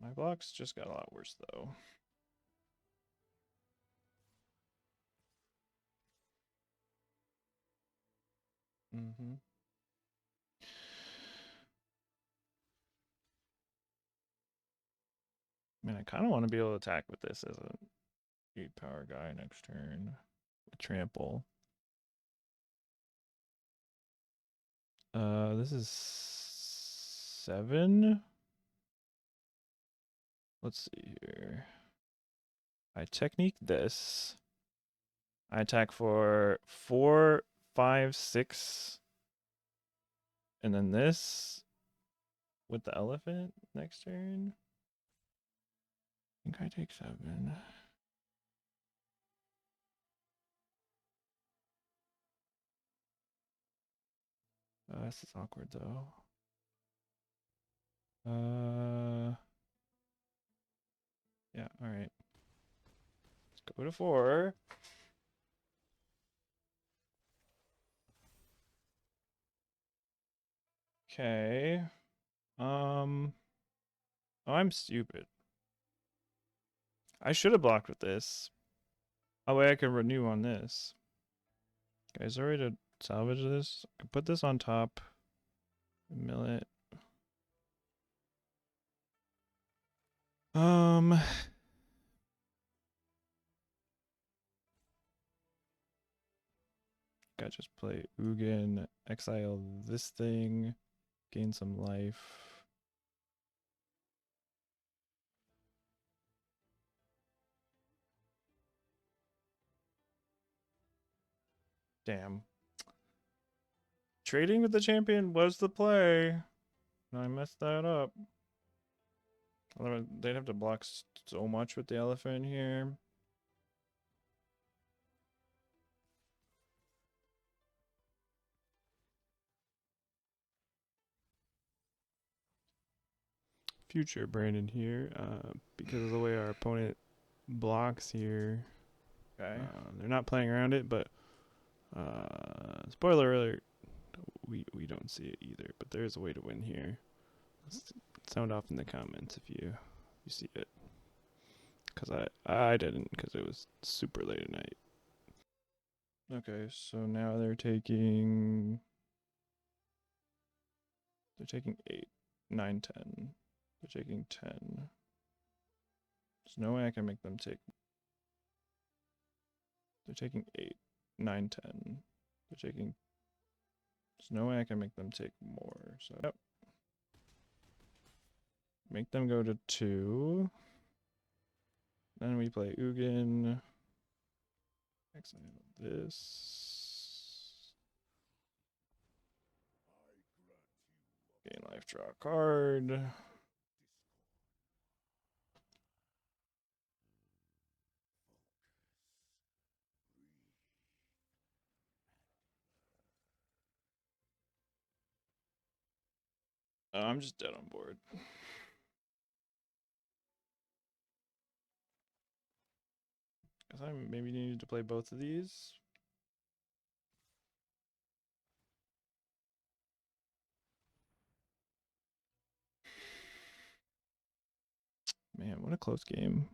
My blocks just got a lot worse though. Mm-hmm. Man, I kind of want to be able to attack with this as a 8 power guy next turn with trample. This is 7. Let's see here. I technique this. I attack for 4, 5, 6. And then this with the elephant next turn. I think I take 7. This is awkward though. Yeah, alright. Let's go to 4. Okay. Oh, I'm stupid. I should have blocked with this. That way I can renew on this. Okay, is there a way to salvage this? I can put this on top. Mill it. Gotta just play Ugin, exile this thing, gain some life. Damn. Trading with the champion was the play. I messed that up. Otherwise, they'd have to block so much with the elephant here. Future Brandon here, because of the way our opponent blocks here. Okay. They're not playing around it, but spoiler alert, we don't see it either. But there is a way to win here. Sound off in the comments if you see it. Because I didn't, because it was super late at night. Okay, so now they're taking 8, 9, 10. They're taking 10. There's no way I can make them take. They're taking 8, 9, 10. They're taking. There's no way I can make them take more. So yep. Make them go to 2. Then we play Ugin. Exile this. Gain life, draw a card. Oh, I'm just dead on board. Guess I maybe needed to play both of these. Man, what a close game.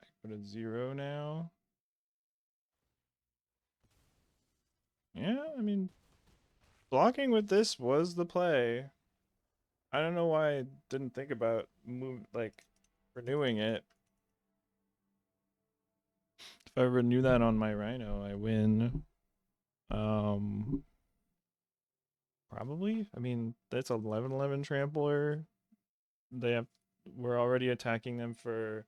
I put a 0 now. Yeah, I mean, blocking with this was the play. I don't know why I didn't think about renewing it. If I renew that on my Rhino, I win. Probably. I mean, that's 11/11 trampler. We're already attacking them for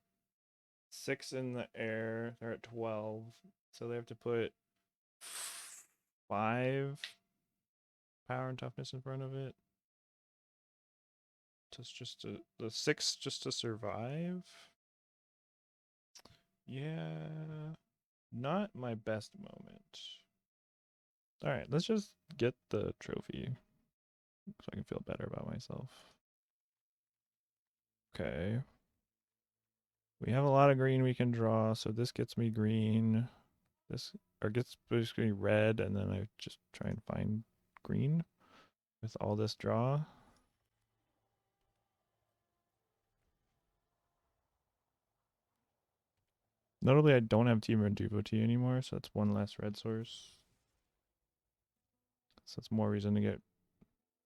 6 in the air. They're at 12, so they have to put 5 power and toughness in front of it. The 6 just to survive. Yeah, not my best moment. All right, let's just get the trophy so I can feel better about myself. Okay. We have a lot of green we can draw, so this gets me green. This gets basically red, and then I just try and find green with all this draw. Notably, I don't have Team Red Devotee anymore, so that's one less red source. So that's more reason to get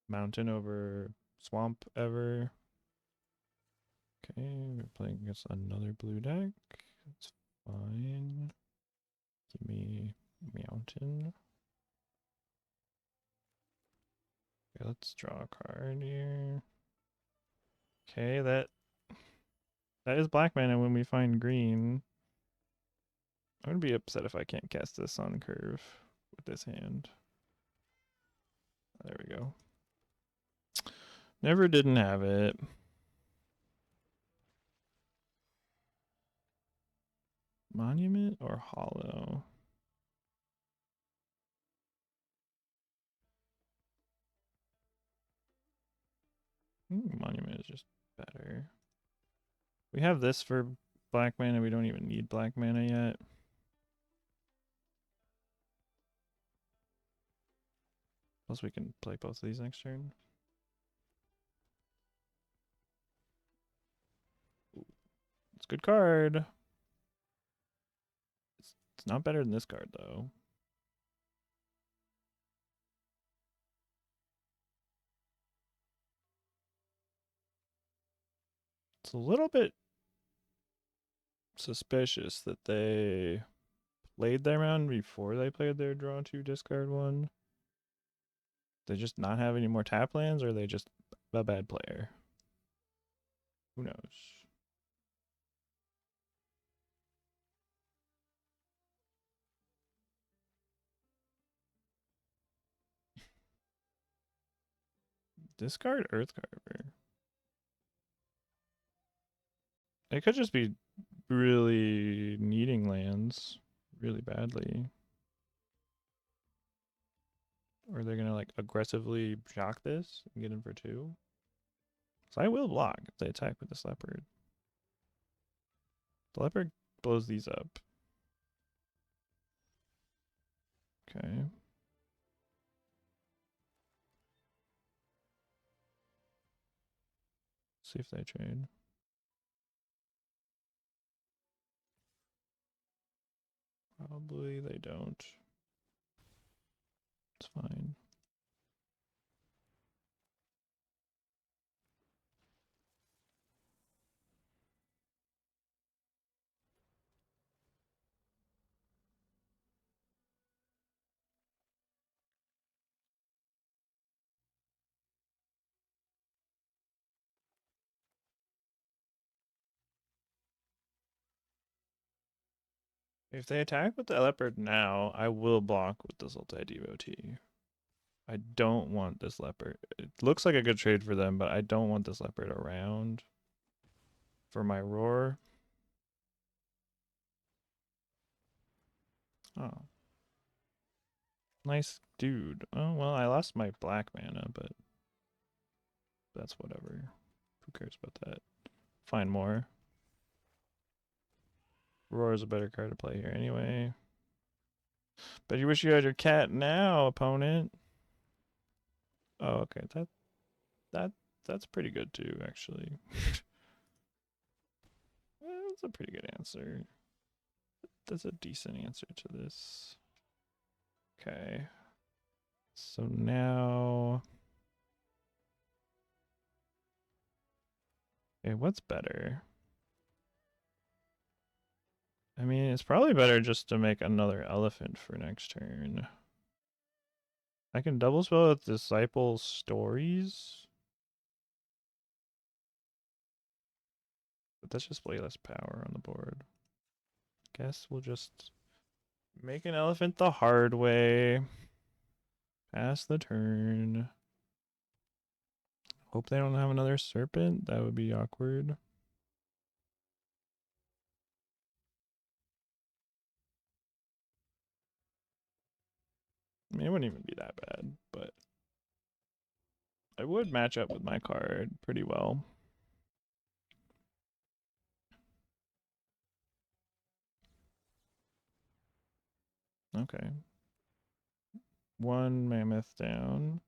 Mountain over Swamp ever. Okay, we're playing against another blue deck. That's fine. Give me Mountain. Okay, let's draw a card here. Okay, that is black mana when we find green. I'm gonna be upset if I can't cast this on curve with this hand. There we go. Never didn't have it. Monument or Hollow? Monument is just better. We have this for black mana. We don't even need black mana yet. Plus we can play both of these next turn. It's a good card. It's not better than this card, though. It's a little bit suspicious that they played their round before they played their draw 2 discard 1. They just not have any more tap lands, or are they just a bad player? Who knows? Discard Earthcarver. It could just be really needing lands really badly. Or they're gonna like aggressively shock this and get in for 2. So I will block if they attack with this leopard. The leopard blows these up. Okay. See if they trade. Probably they don't. It's fine. If they attack with the leopard now, I will block with the Sultai Devotee. I don't want this leopard. It looks like a good trade for them, but I don't want this leopard around for my roar. Oh. Nice dude. Oh, well, I lost my black mana, but that's whatever. Who cares about that? Find more. Roar is a better card to play here anyway. But you wish you had your cat now, opponent. Oh, okay. That's pretty good too, actually. That's a pretty good answer. That's a decent answer to this. Okay. So now, okay, what's better? I mean, it's probably better just to make another elephant for next turn. I can double spell with Disciple Stories, but that's just way less power on the board. Guess we'll just make an elephant the hard way. Pass the turn. Hope they don't have another serpent. That would be awkward. I mean, it wouldn't even be that bad, but I would match up with my card pretty well. Okay. One mammoth down.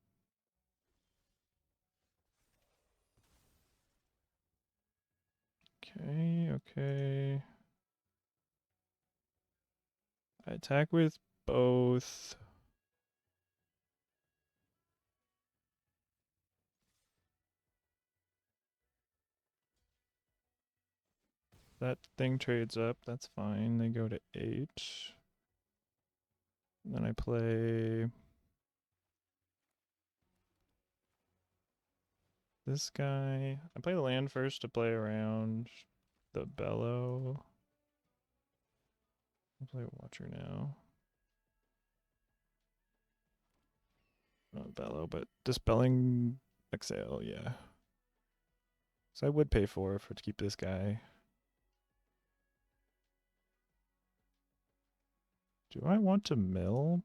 Okay, okay. I attack with both. that thing trades up, that's fine. They go to 8. And then I play this guy. I play the land first to play around the bellow. I'll play Watcher now. Not bellow, but dispelling exhale, yeah. So I would pay 4 for to keep this guy. Do I want to mill?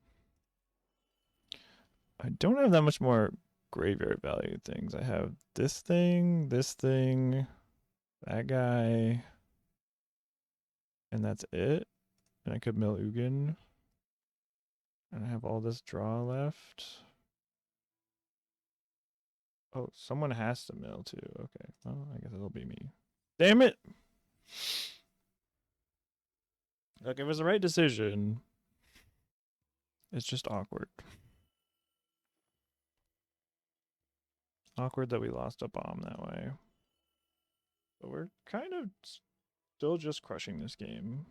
I don't have that much more graveyard value things. I have this thing, that guy, and that's it. And I could mill Ugin. And I have all this draw left. Oh, someone has to mill too. Okay. Well, I guess it'll be me. Damn it! Like, it was the right decision. It's just awkward. Awkward that we lost a bomb that way. But we're kind of still just crushing this game.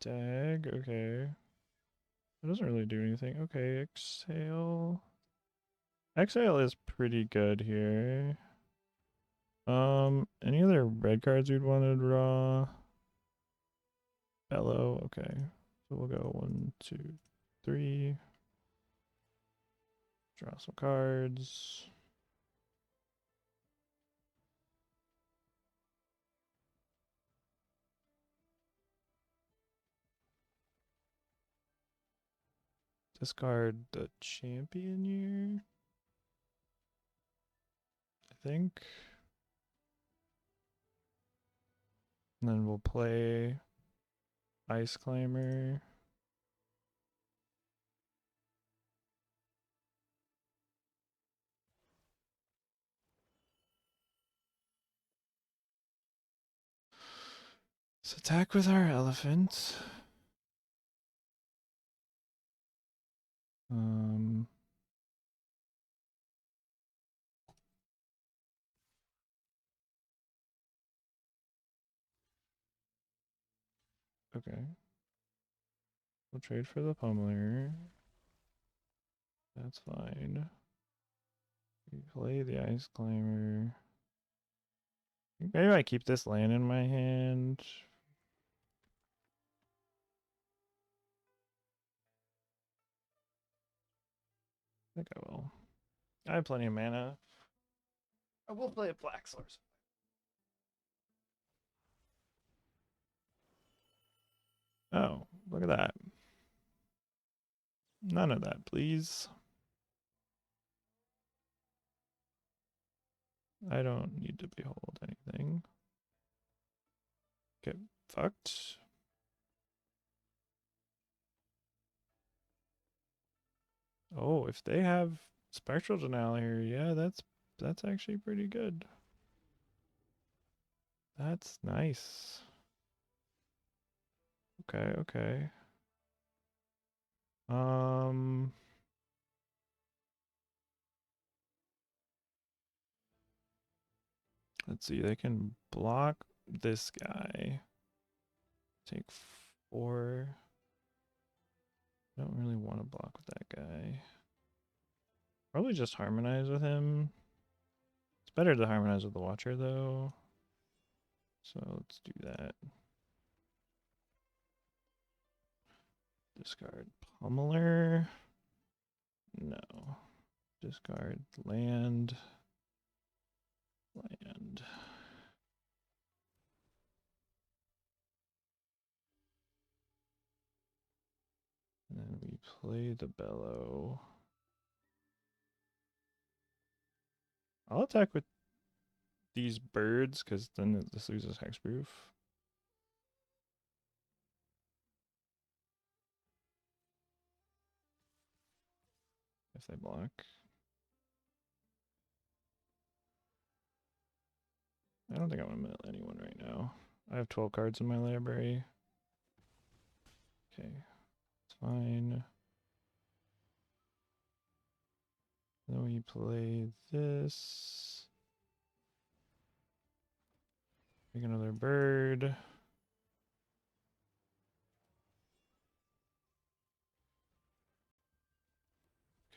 Stag, okay. It doesn't really do anything. Okay, exhale. Exhale is pretty good here. Any other red cards you'd want to draw? Bellow, okay. So we'll go 1, 2, 3. Draw some cards. Discard the champion here, I think. And then we'll play Ice Climber. Let's attack with our elephant. Okay. We'll trade for the pummeler. That's fine. We play the Ice Climber. Maybe I keep this land in my hand. I think I will. I have plenty of mana. I will play a Black Source. Oh, look at that. None of that, please. I don't need to behold anything. Get fucked. Oh, if they have Spectral Denial here, yeah, that's actually pretty good. That's nice. Okay, okay. Let's see, they can block this guy. Take 4. I don't really want to block with that guy. Probably just harmonize with him. It's better to harmonize with the Watcher, though. So let's do that. Discard Pummeler. No. Discard land. Land. And then we play the Bellow. I'll attack with these birds, because then this loses hexproof. If they block. I don't think I want to mill anyone right now. I have 12 cards in my library. Okay, it's fine. Then we play this. Make another bird.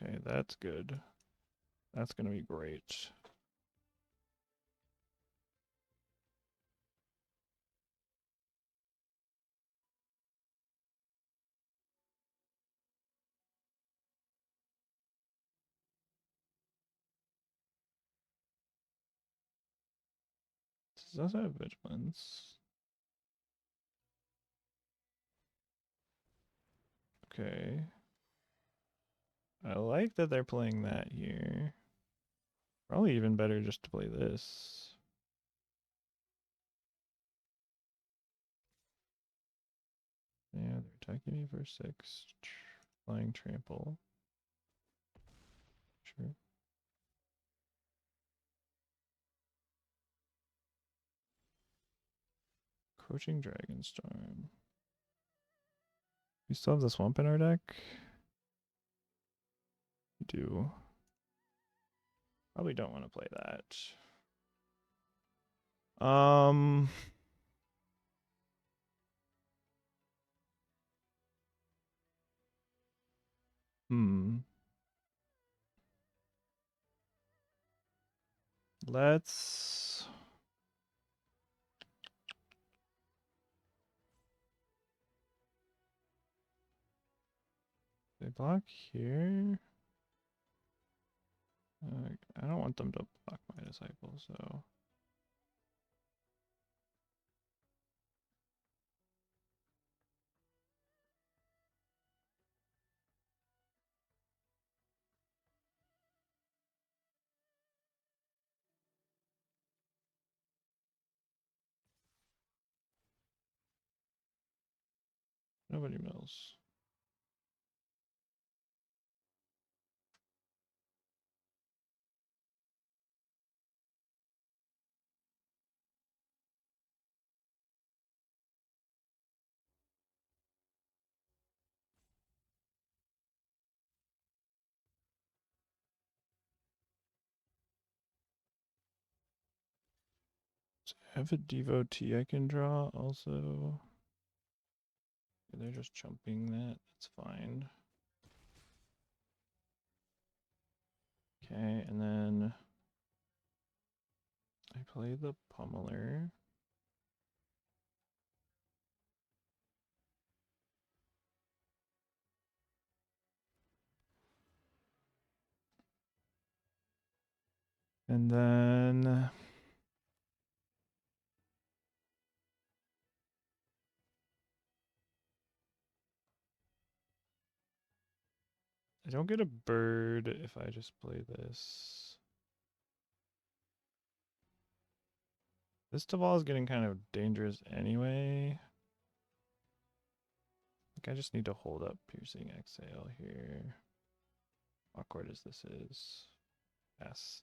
Okay, that's good. That's gonna be great. Does this have vigilance? Okay. I like that they're playing that here. Probably even better just to play this. Yeah, they're attacking me for 6. Flying trample. Sure. Coaching Dragonstorm. We still have the swamp in our deck? We do. Probably don't want to play that. Hmm. Let's... They block here? I don't want them to block my disciple, so... Nobody mills. I have a devotee I can draw also. They're just chumping that. That's fine. Okay, and then I play the pummeler. And then I don't get a bird if I just play this. This Taval is getting kind of dangerous anyway. I think I just need to hold up Piercing Exhale here. Awkward as this is. Yes.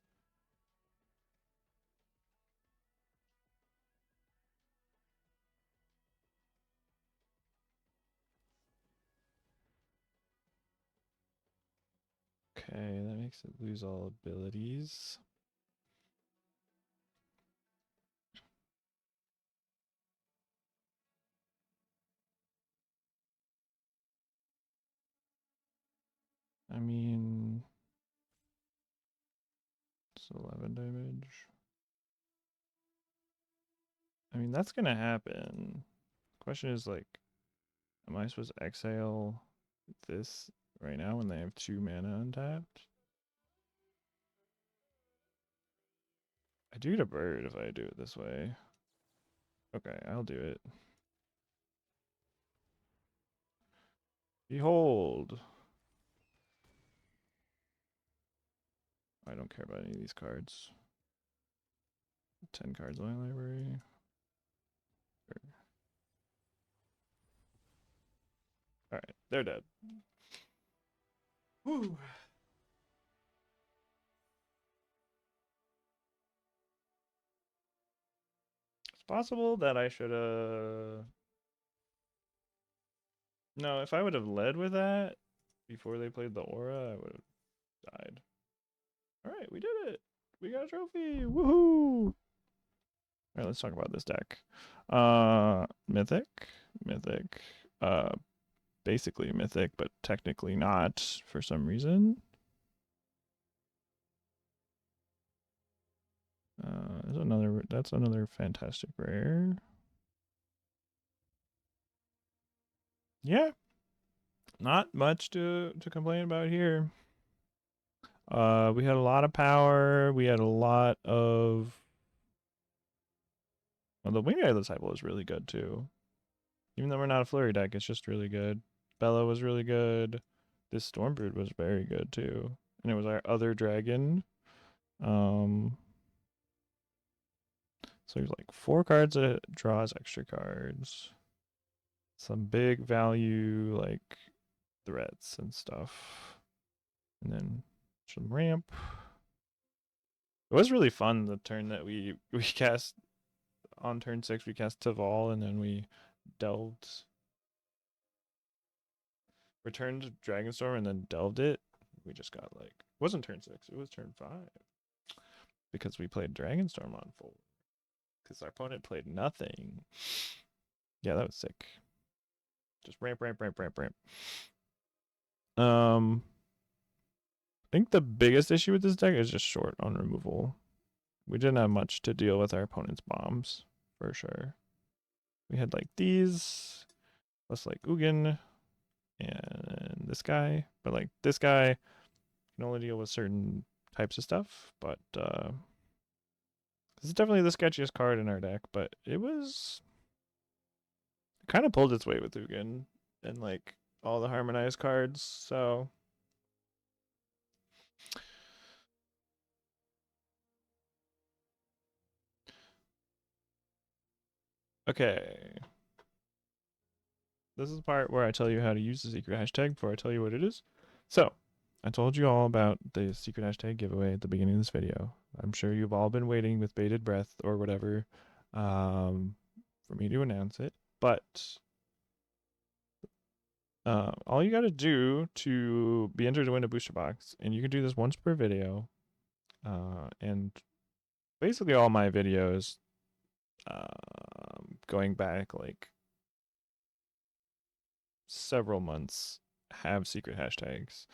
Okay, that makes it lose all abilities. I mean, it's 11 damage. I mean, that's gonna happen. Question is like, am I supposed to exhale this right now when they have 2 mana untapped? I do get a bird if I do it this way. Okay, I'll do it. Behold! I don't care about any of these cards. 10 cards in my library. Sure. Alright, they're dead. Woo! It's possible that I should no, if I would have led with that before they played the aura, I would have died. Alright, we did it! We got a trophy! Woohoo! Alright, let's talk about this deck. Mythic. Mythic. Basically mythic, but technically not for some reason. That's another fantastic rare. Yeah, not much to complain about here. We had a lot of power. We had a lot of. Well, the Wing Eye Disciple is really good too. Even though we're not a flurry deck, it's just really good. Bella was really good. This Stormbird was very good too, and it was our other dragon. So there's like 4 cards that draws extra cards. Some big value like threats and stuff. And then some ramp. It was really fun the turn that we cast on turn 6 we cast Taval and then we delved returned Dragonstorm and then delved it. We just got like it wasn't turn 6, it was turn 5. Because we played Dragonstorm on full. Because our opponent played nothing. Yeah, that was sick. Just ramp. I think the biggest issue with this deck is just short on removal. We didn't have much to deal with our opponent's bombs, for sure. We had like these, plus like Ugin, and this guy. But like this guy can only deal with certain types of stuff. But this is definitely the sketchiest card in our deck. But it kind of pulled its weight with Ugin and like all the harmonized cards. So okay. This is the part where I tell you how to use the secret hashtag before I tell you what it is. So, I told you all about the secret hashtag giveaway at the beginning of this video. I'm sure you've all been waiting with bated breath or whatever for me to announce it. But all you got to do to be entered to win a booster box, and you can do this once per video, and basically all my videos going back like several months have secret hashtags.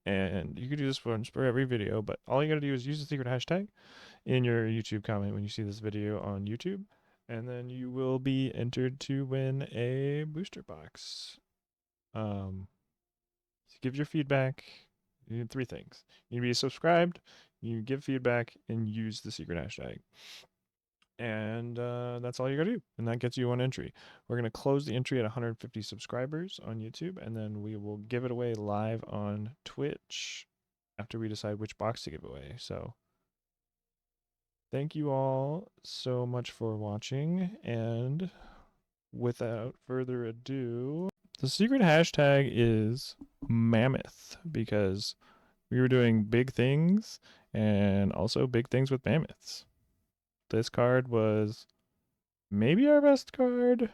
And you can do this once for every video, but all you gotta do is use the secret hashtag in your YouTube comment when you see this video on YouTube, and then you will be entered to win a booster box. So give your feedback. You need 3 things. You need to be subscribed, you give feedback, and use the secret hashtag. And that's all you gotta do, and that gets you 1 entry. We're gonna close the entry at 150 subscribers on YouTube, and then we will give it away live on Twitch after we decide which box to give away. So thank you all so much for watching, and without further ado, the secret hashtag is mammoth because we were doing big things and also big things with mammoths. This card was maybe our best card.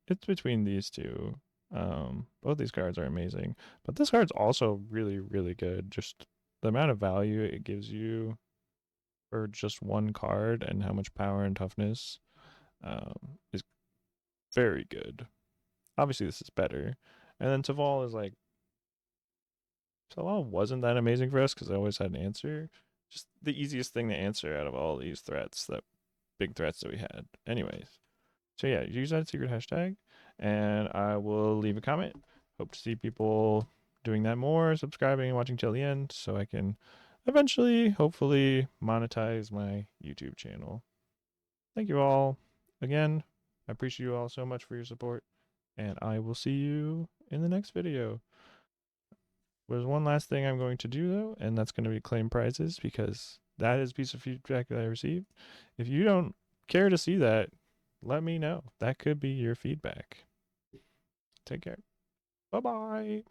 It's between these two. Both these cards are amazing, but this card's also really, really good. Just the amount of value it gives you for just 1 card and how much power and toughness is very good. Obviously, this is better. And then Taval is like, Taval wasn't that amazing for us because I always had an answer. Just the easiest thing to answer out of all these threats, that big threats that we had. Anyways. So yeah, use that secret hashtag, and I will leave a comment. Hope to see people doing that more, subscribing and watching till the end, so I can eventually, hopefully, monetize my YouTube channel. Thank you all again. I appreciate you all so much for your support, and I will see you in the next video. There's one last thing I'm going to do though, and that's going to be claim prizes because that is a piece of feedback that I received. If you don't care to see that, let me know. That could be your feedback. Take care. Bye-bye.